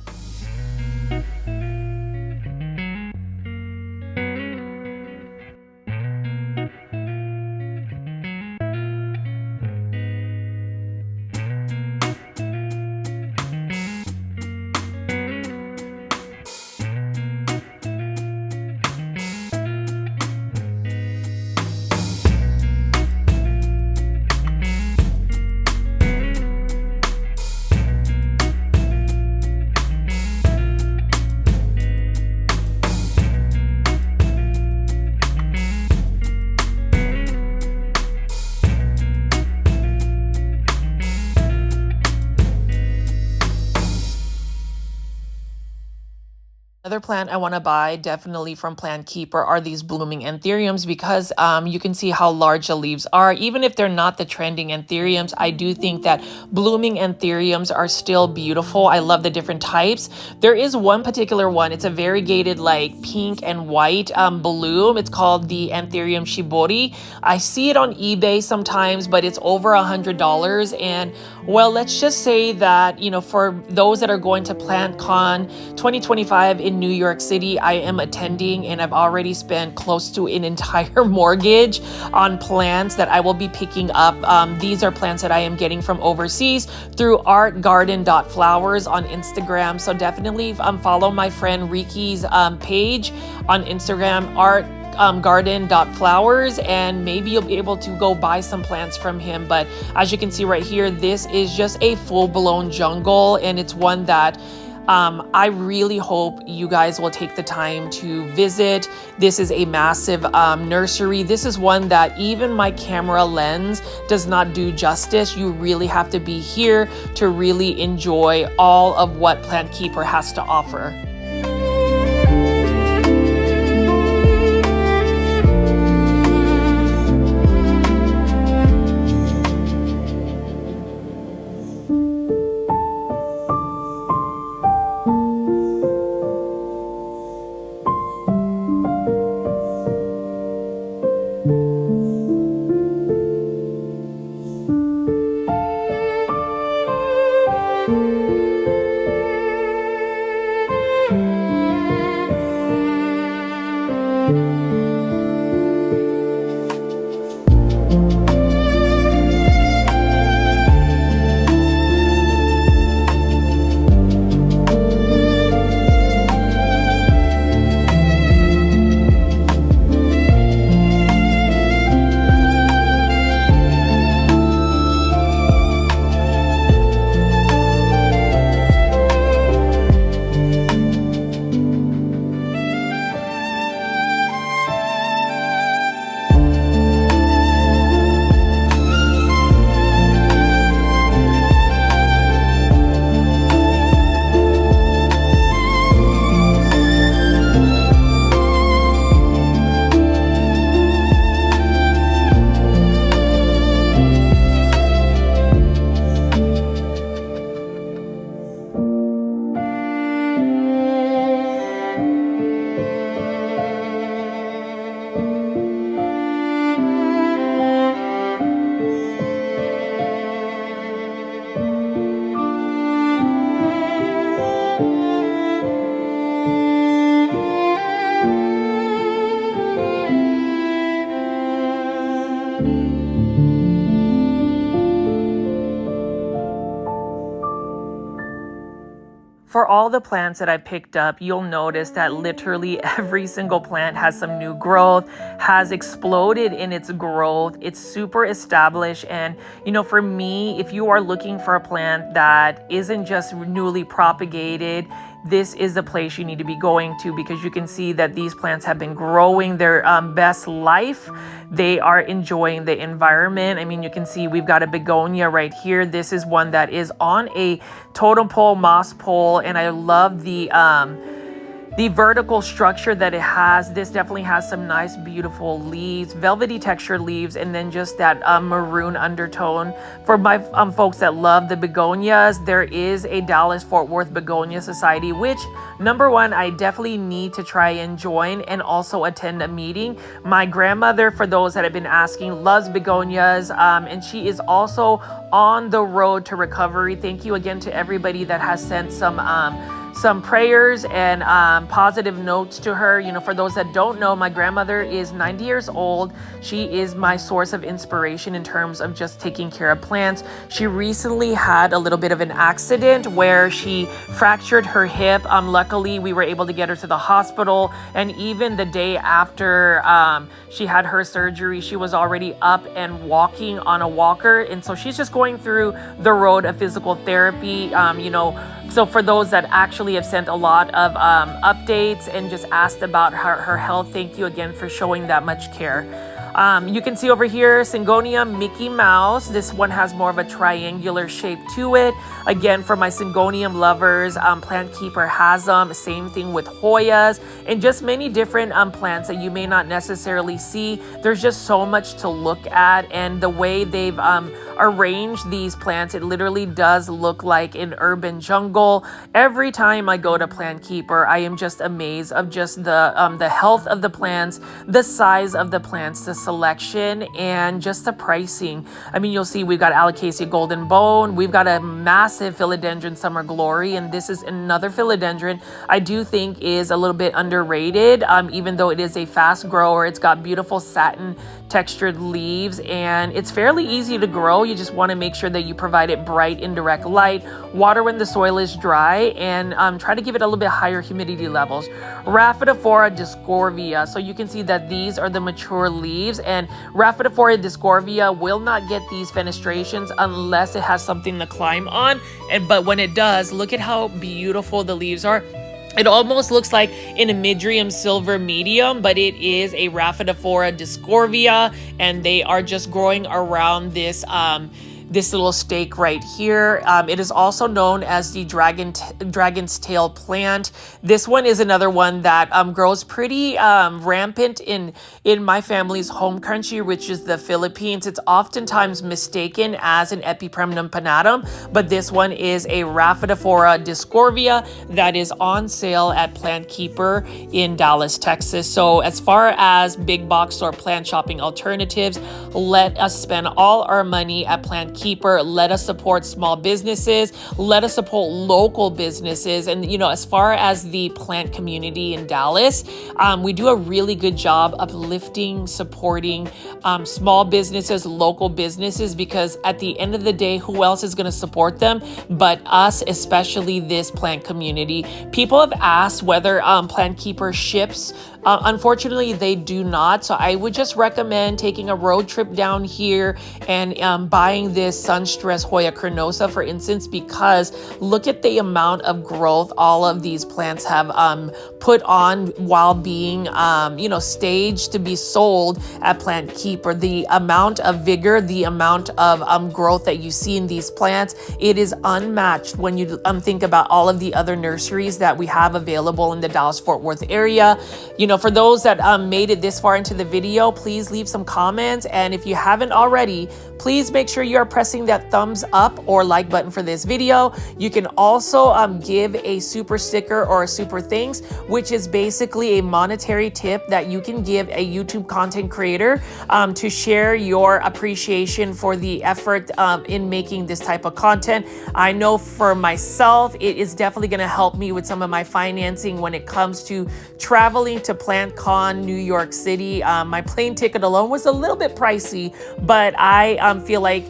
Another plant I want to buy definitely from Plantkeeper are these blooming anthuriums, because you can see how large the leaves are. Even if they're not the trending anthuriums, I do think that blooming anthuriums are still beautiful. I love the different types. There is one particular one. It's a variegated like pink and white bloom. It's called the Anthurium shibori. I see it on eBay sometimes, but it's over $100. And well, let's just say that, you know, for those that are going to PlantCon 2025 in New York City, I am attending, and I've already spent close to an entire mortgage on plants that I will be picking up. These are plants that I am getting from overseas through artgarden.flowers on Instagram. So definitely follow my friend Riki's page on Instagram, garden.flowers, and maybe you'll be able to go buy some plants from him. But as you can see right here, this is just a full-blown jungle, and it's one that I really hope you guys will take the time to visit. This is a massive nursery. This is one that even my camera lens does not do justice. You really have to be here to really enjoy all of what Plantkeeper has to offer. For all the plants that I picked up, you'll notice that literally every single plant has some new growth, has exploded in its growth. It's super established. And, for me, if you are looking for a plant that isn't just newly propagated, this is the place you need to be going to, because you can see that these plants have been growing their best life. They are enjoying the environment. I mean, you can see we've got a begonia right here. This is one that is on a totem pole, moss pole, and I love the vertical structure that it has. This definitely has some nice, beautiful leaves, velvety textured leaves, and then just that maroon undertone. For my folks that love the begonias, there is a Dallas-Fort Worth Begonia Society, which, number one, I definitely need to try and join and also attend a meeting. My grandmother, for those that have been asking, loves begonias, and she is also on the road to recovery. Thank you again to everybody that has sent some prayers and positive notes to her. For those that don't know, my grandmother is 90 years old. She is my source of inspiration in terms of just taking care of plants. She recently had a little bit of an accident where she fractured her hip. Luckily, we were able to get her to the hospital. And even the day after she had her surgery, she was already up and walking on a walker. And so she's just going through the road of physical therapy, So for those that actually have sent a lot of updates and just asked about her health, thank you again for showing that much care. You can see over here, Syngonium Mickey Mouse. This one has more of a triangular shape to it. Again, for my Syngonium lovers, Plantkeeper has them. Same thing with Hoyas and just many different plants that you may not necessarily see. There's just so much to look at, and the way they've arranged these plants, it literally does look like an urban jungle. Every time I go to Plantkeeper, I am just amazed of just the health of the plants, the size of the plants, the selection, and just the pricing. I mean, you'll see we've got Alocasia Golden Bone, we've got a massive Philodendron Summer Glory, and this is another philodendron I do think is a little bit underrated, even though it is a fast grower. It's got beautiful satin textured leaves, and it's fairly easy to grow. You just want to make sure that you provide it bright, indirect light, water when the soil is dry, and try to give it a little bit higher humidity levels. Rhaphidophora discordia. So you can see that these are the mature leaves, and Rhaphidophora discordia will not get these fenestrations unless it has something to climb on. But when it does, look at how beautiful the leaves are. It almost looks like an Imidrium silver medium, but it is a Rhaphidophora discordia, and they are just growing around this this little stake right here. It is also known as the dragon's tail plant. This one is another one that grows pretty rampant in my family's home country, which is the Philippines. It's oftentimes mistaken as an Epipremnum pinnatum, but this one is a Rhaphidophora discordia that is on sale at Plantkeeper in Dallas, Texas. So as far as big box store plant shopping alternatives, let us spend all our money at Plantkeeper. Let us support small businesses. Let us support local businesses. And, as far as the plant community in Dallas, we do a really good job uplifting, supporting small businesses, local businesses, because at the end of the day, who else is going to support them but us, especially this plant community? People have asked whether Plantkeeper ships. Unfortunately, they do not. So I would just recommend taking a road trip down here and buying this Sunstress Hoya carnosa, for instance, because look at the amount of growth all of these plants have put on while being, staged to be sold at Plantkeeper. The amount of vigor, the amount of growth that you see in these plants, it is unmatched when you think about all of the other nurseries that we have available in the Dallas-Fort Worth area. For those that made it this far into the video, please leave some comments. And if you haven't already, please make sure you are pressing that thumbs up or like button for this video. You can also give a super sticker or a super thanks, which is basically a monetary tip that you can give a YouTube content creator to share your appreciation for the effort in making this type of content. I know for myself, it is definitely going to help me with some of my financing when it comes to traveling to PlantCon New York City. My plane ticket alone was a little bit pricey, but I feel like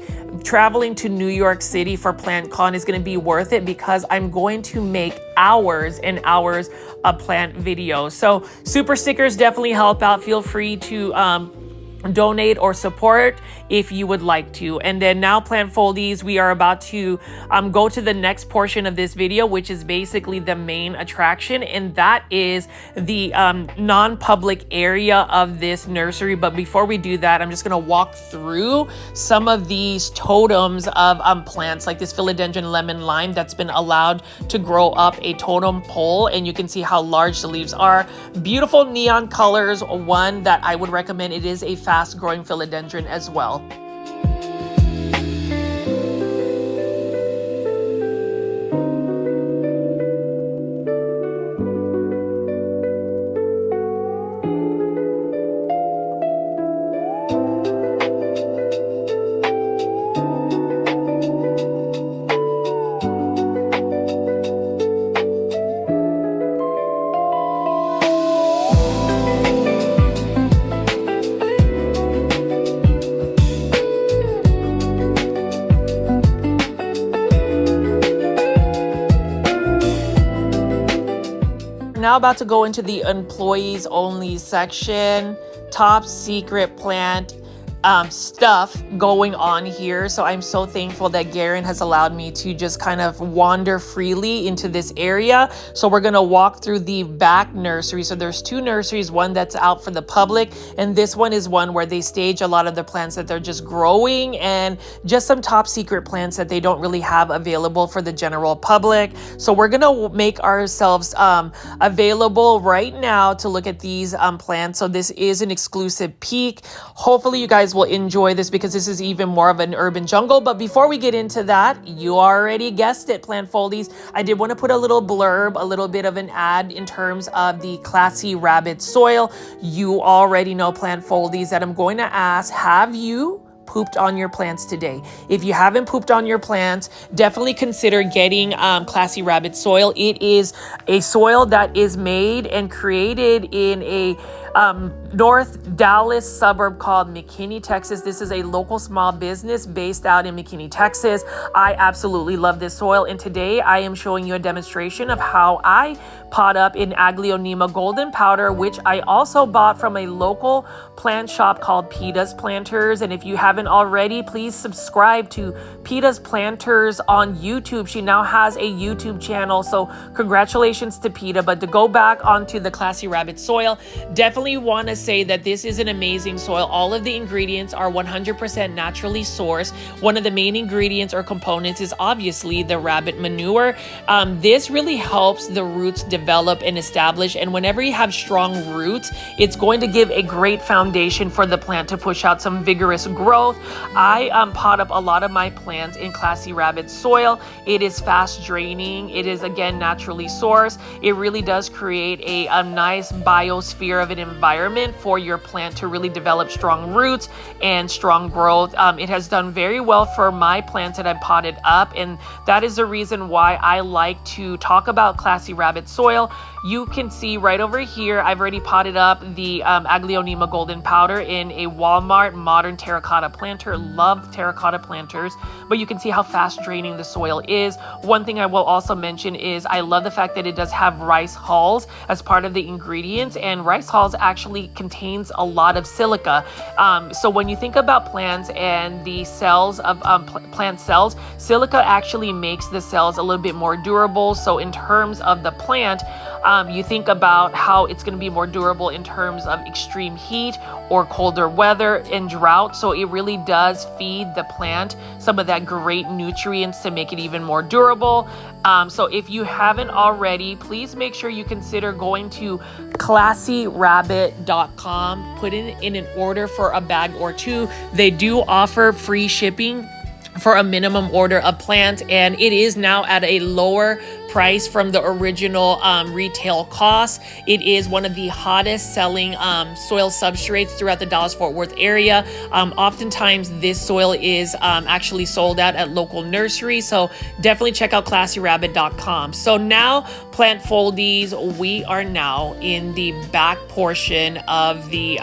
traveling to New York City for PlantCon is going to be worth it because I'm going to make hours and hours of plant videos. So super stickers definitely help out. Feel free to donate or support if you would like to. And then now, plant foldies, we are about to go to the next portion of this video, which is basically the main attraction, and that is the non-public area of this nursery. But before we do that, I'm just going to walk through some of these totems of plants, like this philodendron lemon lime that's been allowed to grow up a totem pole, and you can see how large the leaves are. Beautiful neon colors. One that I would recommend, it is a fast growing philodendron as well. Now about to go into the employees only section. Top secret plant stuff going on here. So I'm so thankful that Garen has allowed me to just kind of wander freely into this area. So we're going to walk through the back nursery. So there's two nurseries, one that's out for the public, and this one is one where they stage a lot of the plants that they're just growing and just some top secret plants that they don't really have available for the general public. So we're going to make ourselves available right now to look at these plants. So this is an exclusive peek. Hopefully you guys will enjoy this because this is even more of an urban jungle. But before we get into that, you already guessed it, plant foldies, I did want to put a little blurb, a little bit of an ad in terms of the Classy Rabbit soil. You already know, plant foldies, that I'm going to ask, have you pooped on your plants today? If you haven't pooped on your plants, definitely consider getting Classy Rabbit soil. It is a soil that is made and created in a North Dallas suburb called McKinney, Texas. This is a local small business based out in McKinney, Texas. I absolutely love this soil, and today I am showing you a demonstration of how I pot up in Aglaonema golden powder, which I also bought from a local plant shop called Peta's Planters. And if you haven't already, please subscribe to Peta's Planters on YouTube. She now has a YouTube channel, so congratulations to Peta. But to go back onto the Classy Rabbit soil, definitely want to say that this is an amazing soil. All of the ingredients are 100% naturally sourced. One of the main ingredients or components is obviously the rabbit manure. This really helps the roots develop and establish, and whenever you have strong roots, it's going to give a great foundation for the plant to push out some vigorous growth. I pot up a lot of my plants in Classy Rabbit soil. It is fast draining. It is, again, naturally sourced. It really does create a nice biosphere of an environment for your plant to really develop strong roots and strong growth. It has done very well for my plants that I potted up, and that is the reason why I like to talk about Classy Rabbit soil. You can see right over here, I've already potted up the Aglaonema golden powder in a Walmart modern terracotta planter. Love terracotta planters, but you can see how fast draining the soil is. One thing I will also mention is I love the fact that it does have rice hulls as part of the ingredients, and rice hulls actually contains a lot of silica. So when you think about plants and the cells of plant cells, silica actually makes the cells a little bit more durable. So in terms of the plant, you think about how it's going to be more durable in terms of extreme heat or colder weather and drought. So it really does feed the plant some of that great nutrients to make it even more durable. So if you haven't already, please make sure you consider going to classyrabbit.com, put in an order for a bag or two. They do offer free shipping for a minimum order of plants, and it is now at a lower price from the original retail cost. It is one of the hottest selling soil substrates throughout the Dallas-Fort Worth area. Oftentimes this soil is actually sold out at local nurseries, so definitely check out classyrabbit.com. So now, plant foldies, we are now in the back portion of the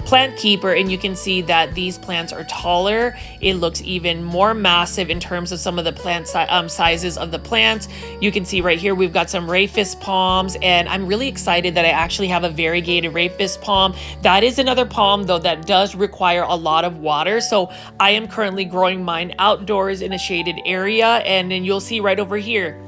Plantkeeper, and you can see that these plants are taller. It looks even more massive in terms of some of the plant sizes of the plants. You can see right here we've got some rhapis palms, and I'm really excited that I actually have a variegated rhapis palm. That is another palm though that does require a lot of water, so I am currently growing mine outdoors in a shaded area. And then you'll see right over here,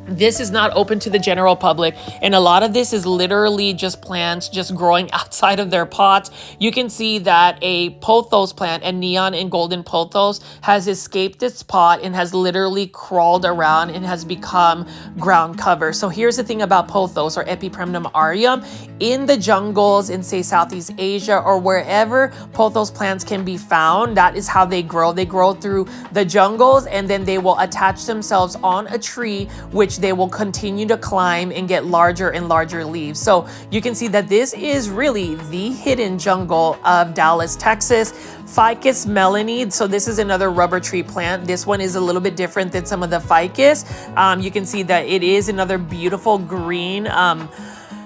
this is not open to the general public, and a lot of this is literally just plants just growing outside of their pots. You can see that a pothos plant, a neon and golden pothos, has escaped its pot and has literally crawled around and has become ground cover. So here's the thing about pothos, or Epipremnum aureum. In the jungles in, say, Southeast Asia or wherever pothos plants can be found, that is how they grow. They grow through the jungles, and then they will attach themselves on a tree, which they will continue to climb and get larger and larger leaves. So you can see that this is really the hidden jungle of Dallas, Texas. Ficus melanide. So this is another rubber tree plant. This one is a little bit different than some of the ficus. You can see that it is another beautiful green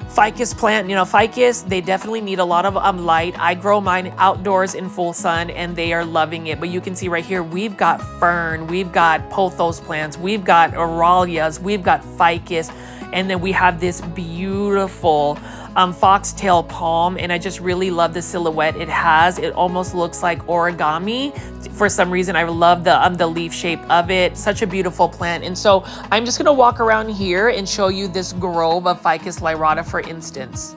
ficus plant. You know, ficus, they definitely need a lot of light. I grow mine outdoors in full sun and they are loving it. But you can see right here, we've got fern, we've got pothos plants, we've got aralias, we've got ficus, and then we have this beautiful foxtail palm, and I just really love the silhouette it has. It almost looks like origami. For some reason, I love the leaf shape of it. Such a beautiful plant. And so I'm just gonna walk around here and show you this grove of Ficus lyrata, for instance.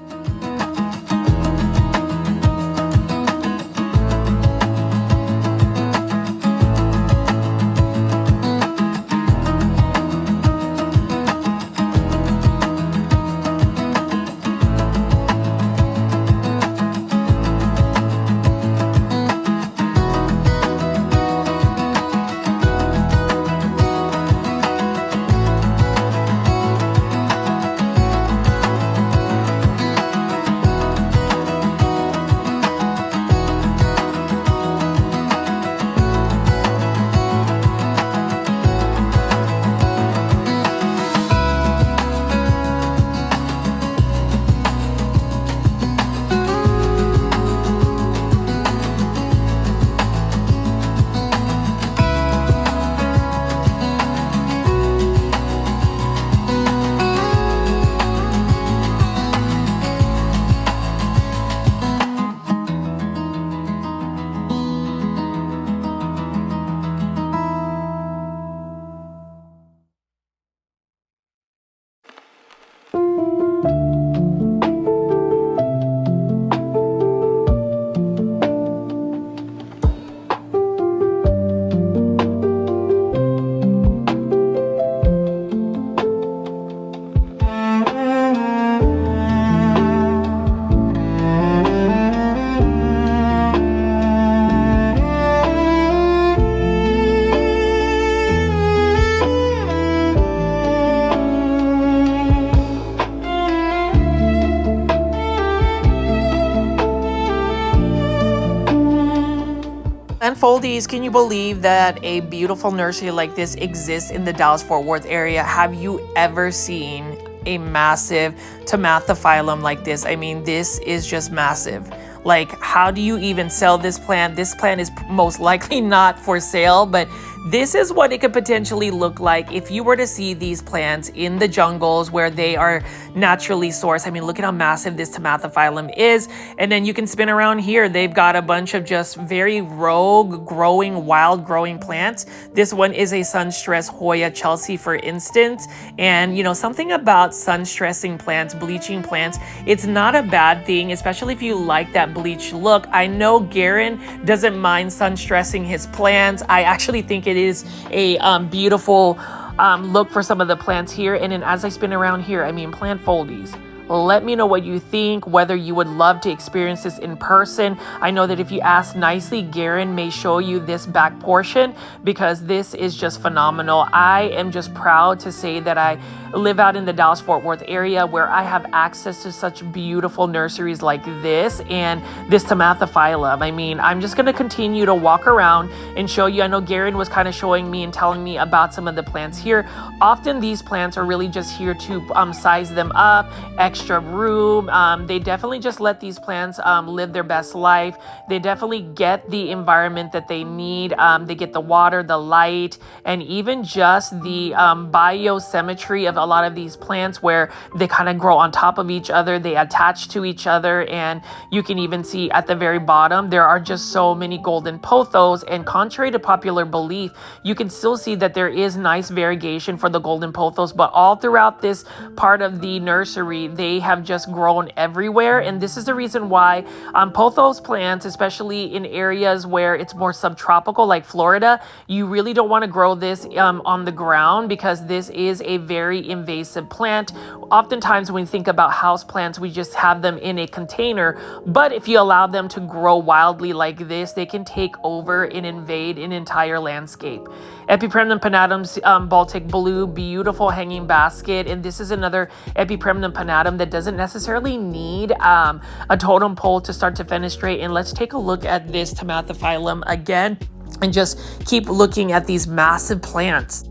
And foldies, can you believe that a beautiful nursery like this exists in the Dallas-Fort Worth area? Have you ever seen a massive tomathophyllum like this? I mean, this is just massive. Like, how do you even sell this plant? This plant is most likely not for sale, but this is what it could potentially look like if you were to see these plants in the jungles where they are naturally sourced. I mean, look at how massive this tomathophyllum is. And then you can spin around here. They've got a bunch of just very rogue growing, wild growing plants. This one is a sun-stressed Hoya Chelsea, for instance. And you know, something about sun-stressing plants, bleaching plants, it's not a bad thing, especially if you like that bleach look. I know Garen doesn't mind sun-stressing his plants. I actually think it is a beautiful look for some of the plants here. And then as I spin around here, I mean, plant foldies. Let me know what you think, whether you would love to experience this in person. I know that if you ask nicely, Garen may show you this back portion because this is just phenomenal. I am just proud to say that I live out in the Dallas-Fort Worth area where I have access to such beautiful nurseries like this and this tomathophyllum. I mean, I'm just going to continue to walk around and show you. I know Garen was kind of showing me and telling me about some of the plants here. Often these plants are really just here to size them up, extra room. They definitely just let these plants live their best life. They definitely get the environment that they need. They get the water, the light, and even just the biosymmetry of a lot of these plants where they kind of grow on top of each other. They attach to each other, and you can even see at the very bottom, there are just so many golden pothos. And contrary to popular belief, you can still see that there is nice variegation for the golden pothos, but all throughout this part of the nursery, they have just grown everywhere. And this is the reason why pothos plants, especially in areas where it's more subtropical like Florida, you really don't want to grow this on the ground, because this is a very invasive plant. Oftentimes when we think about house plants, we just have them in a container, but if you allow them to grow wildly like this, they can take over and invade an entire landscape. Epipremnum panatum's Baltic blue, beautiful hanging basket. And this is another Epipremnum panatum that doesn't necessarily need a totem pole to start to fenestrate. And let's take a look at this Tamatophyllum again and just keep looking at these massive plants.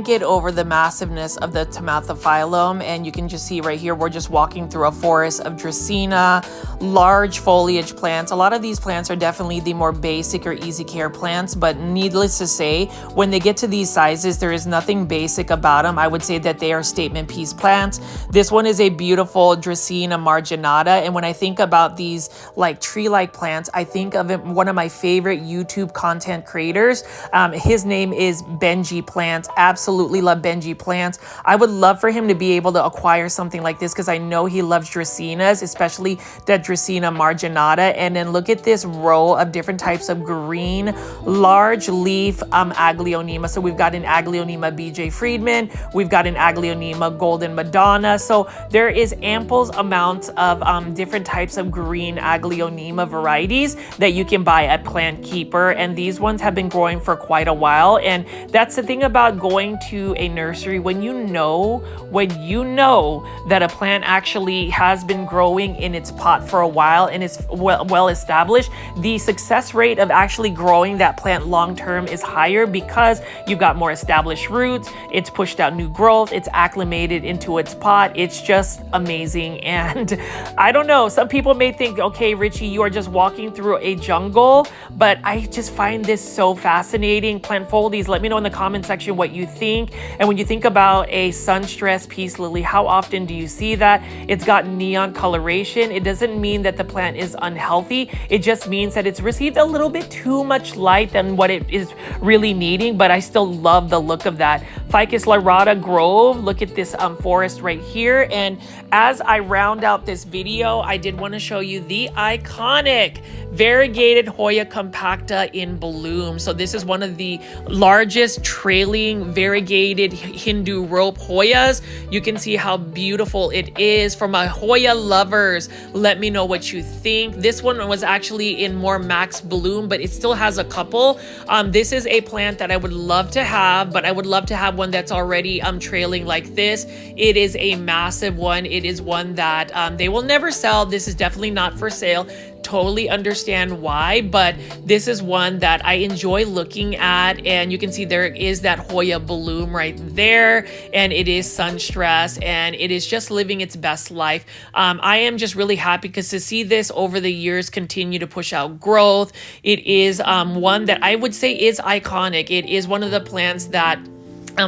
Get over the massiveness of the Tamatophyllum, and you can just see right here, we're just walking through a forest of Dracaena, large foliage plants. A lot of these plants are definitely the more basic or easy care plants, but needless to say, when they get to these sizes, there is nothing basic about them. I would say that they are statement piece plants. This one is a beautiful Dracaena marginata, and when I think about these like tree-like plants, I think of it, one of my favorite YouTube content creators. His name is Benji Plants. Absolutely love Benji Plants. I would love for him to be able to acquire something like this, because I know he loves Dracaenas, especially that Dracaena marginata. And then look at this row of different types of green, large leaf Aglaonema. So we've got an Aglaonema BJ Friedman, we've got an Aglaonema Golden Madonna. So there is ample amounts of different types of green Aglaonema varieties that you can buy at Plantkeeper. And these ones have been growing for quite a while. And that's the thing about going going to a nursery, when you know that a plant actually has been growing in its pot for a while and it's well established, the success rate of actually growing that plant long term is higher because you've got more established roots, it's pushed out new growth, it's acclimated into its pot. It's just amazing. And I don't know, some people may think, okay, Richie, you are just walking through a jungle, but I just find this so fascinating. Plant foldies, let me know in the comment section what you think. And when you think about a sun-stressed peace lily, how often do you see that? It's got neon coloration. It doesn't mean that the plant is unhealthy. It just means that it's received a little bit too much light than what it is really needing, but I still love the look of that. Ficus lyrata grove, look at this forest right here. And as I round out this video, I did want to show you the iconic variegated Hoya compacta in bloom. So this is one of the largest trailing variegated Hindu rope Hoyas. You can see how beautiful it is. For my Hoya lovers, let me know what you think. This one was actually in more max bloom, but it still has a couple. This is a plant that I would love to have, but I would love to have one that's already trailing like this. It is a massive one. It is one that they will never sell. This is definitely not for sale. Totally understand why, but this is one that I enjoy looking at, and you can see there is that Hoya bloom right there, and it is sun stress, and it is just living its best life. I am just really happy because to see this over the years continue to push out growth, it is one that I would say is iconic. It is one of the plants that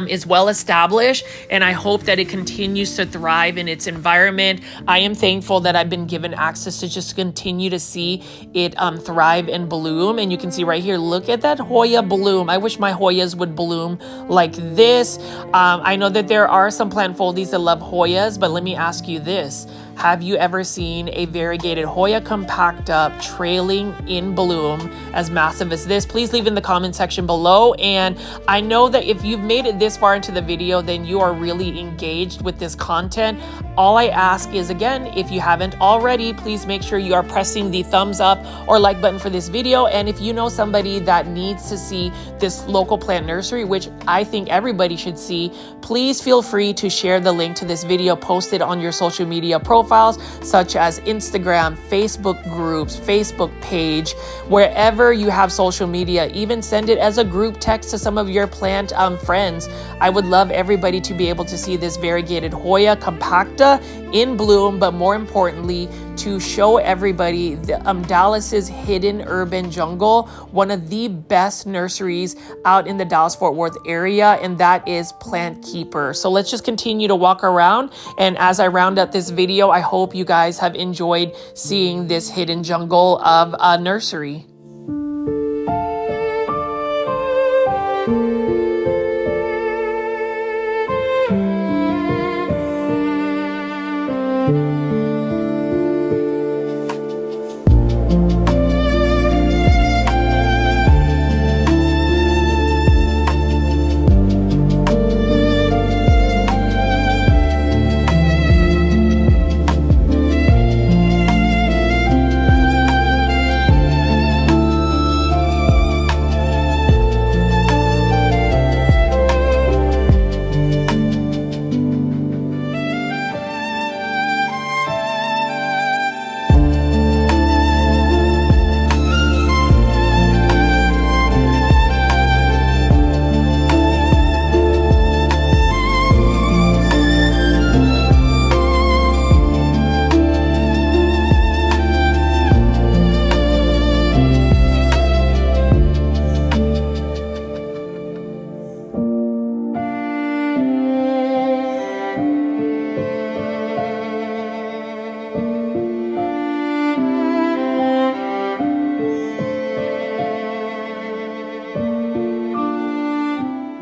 is well established, and I hope that it continues to thrive in its environment. I am thankful that I've been given access to just continue to see it thrive and bloom. And you can see right here, look at that Hoya bloom. I wish my Hoyas would bloom like this. I know that there are some plant foldies that love Hoyas, but let me ask you this. Have you ever seen a variegated Hoya compacta trailing in bloom as massive as this? Please leave in the comment section below. And I know that if you've made it this far into the video, then you are really engaged with this content. All I ask is, again, if you haven't already, please make sure you are pressing the thumbs up or like button for this video. And if you know somebody that needs to see this local plant nursery, which I think everybody should see, please feel free to share the link to this video, post it on your social media profiles, such as Instagram, Facebook groups, Facebook page, wherever you have social media. Even send it as a group text to some of your plant friends. I would love everybody to be able to see this variegated Hoya compacta in bloom, but more importantly, to show everybody the, Dallas's hidden urban jungle, one of the best nurseries out in the Dallas-Fort Worth area, and that is Plantkeeper. So let's just continue to walk around, and as I round out this video, I hope you guys have enjoyed seeing this hidden jungle of a nursery.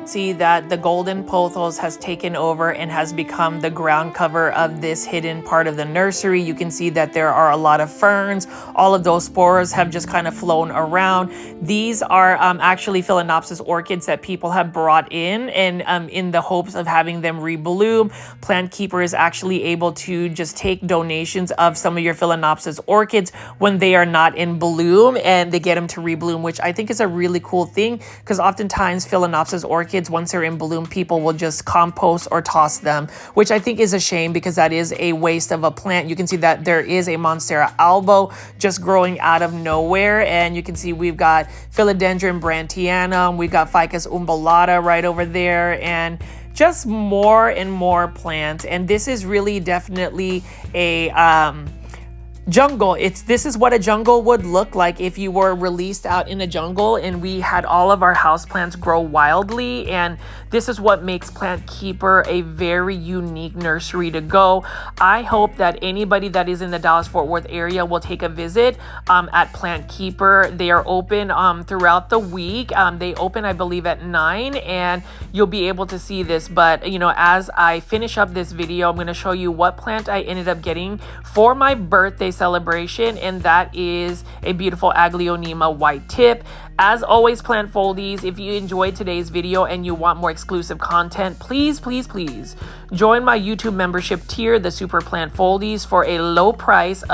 See that the golden pothos has taken over and has become the ground cover of this hidden part of the nursery. You can see that there are a lot of ferns. All of those spores have just kind of flown around. These are actually Phalaenopsis orchids that people have brought in the hopes of having them rebloom. Plantkeeper is actually able to just take donations of some of your Phalaenopsis orchids when they are not in bloom, and they get them to rebloom, which I think is a really cool thing, because oftentimes Phalaenopsis orchids, once plants are in bloom, people will just compost or toss them, which I think is a shame because that is a waste of a plant. You can see that there is a Monstera albo just growing out of nowhere, and you can see we've got Philodendron brantianum, we've got Ficus umbellata right over there, and just more and more plants. And this is really definitely a jungle. This is what a jungle would look like if you were released out in a jungle and we had all of our houseplants grow wildly. And this is what makes Plantkeeper a very unique nursery to go. I hope that anybody that is in the Dallas-Fort Worth area will take a visit at Plantkeeper. They are open throughout the week. They open, I believe, at 9, and you'll be able to see this. But, you know, as I finish up this video, I'm going to show you what plant I ended up getting for my birthday celebration, and that is a beautiful Aglaonema white tip. As always, plant foldies, if you enjoyed today's video and you want more exclusive content, please join my YouTube membership tier, the Super Plant Foldies, for a low price.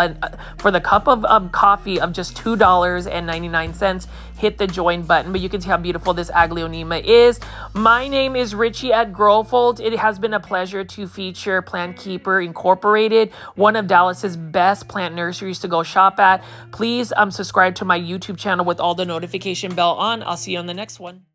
For the cup of coffee of just $2.99. Hit the join button. But you can see how beautiful this Aglaonema is. My name is Richie at Growfold. It has been a pleasure to feature Plantkeeper Incorporated, one of Dallas's best plant nurseries to go shop at. Please subscribe to my YouTube channel with all the notification bell on. I'll see you on the next one.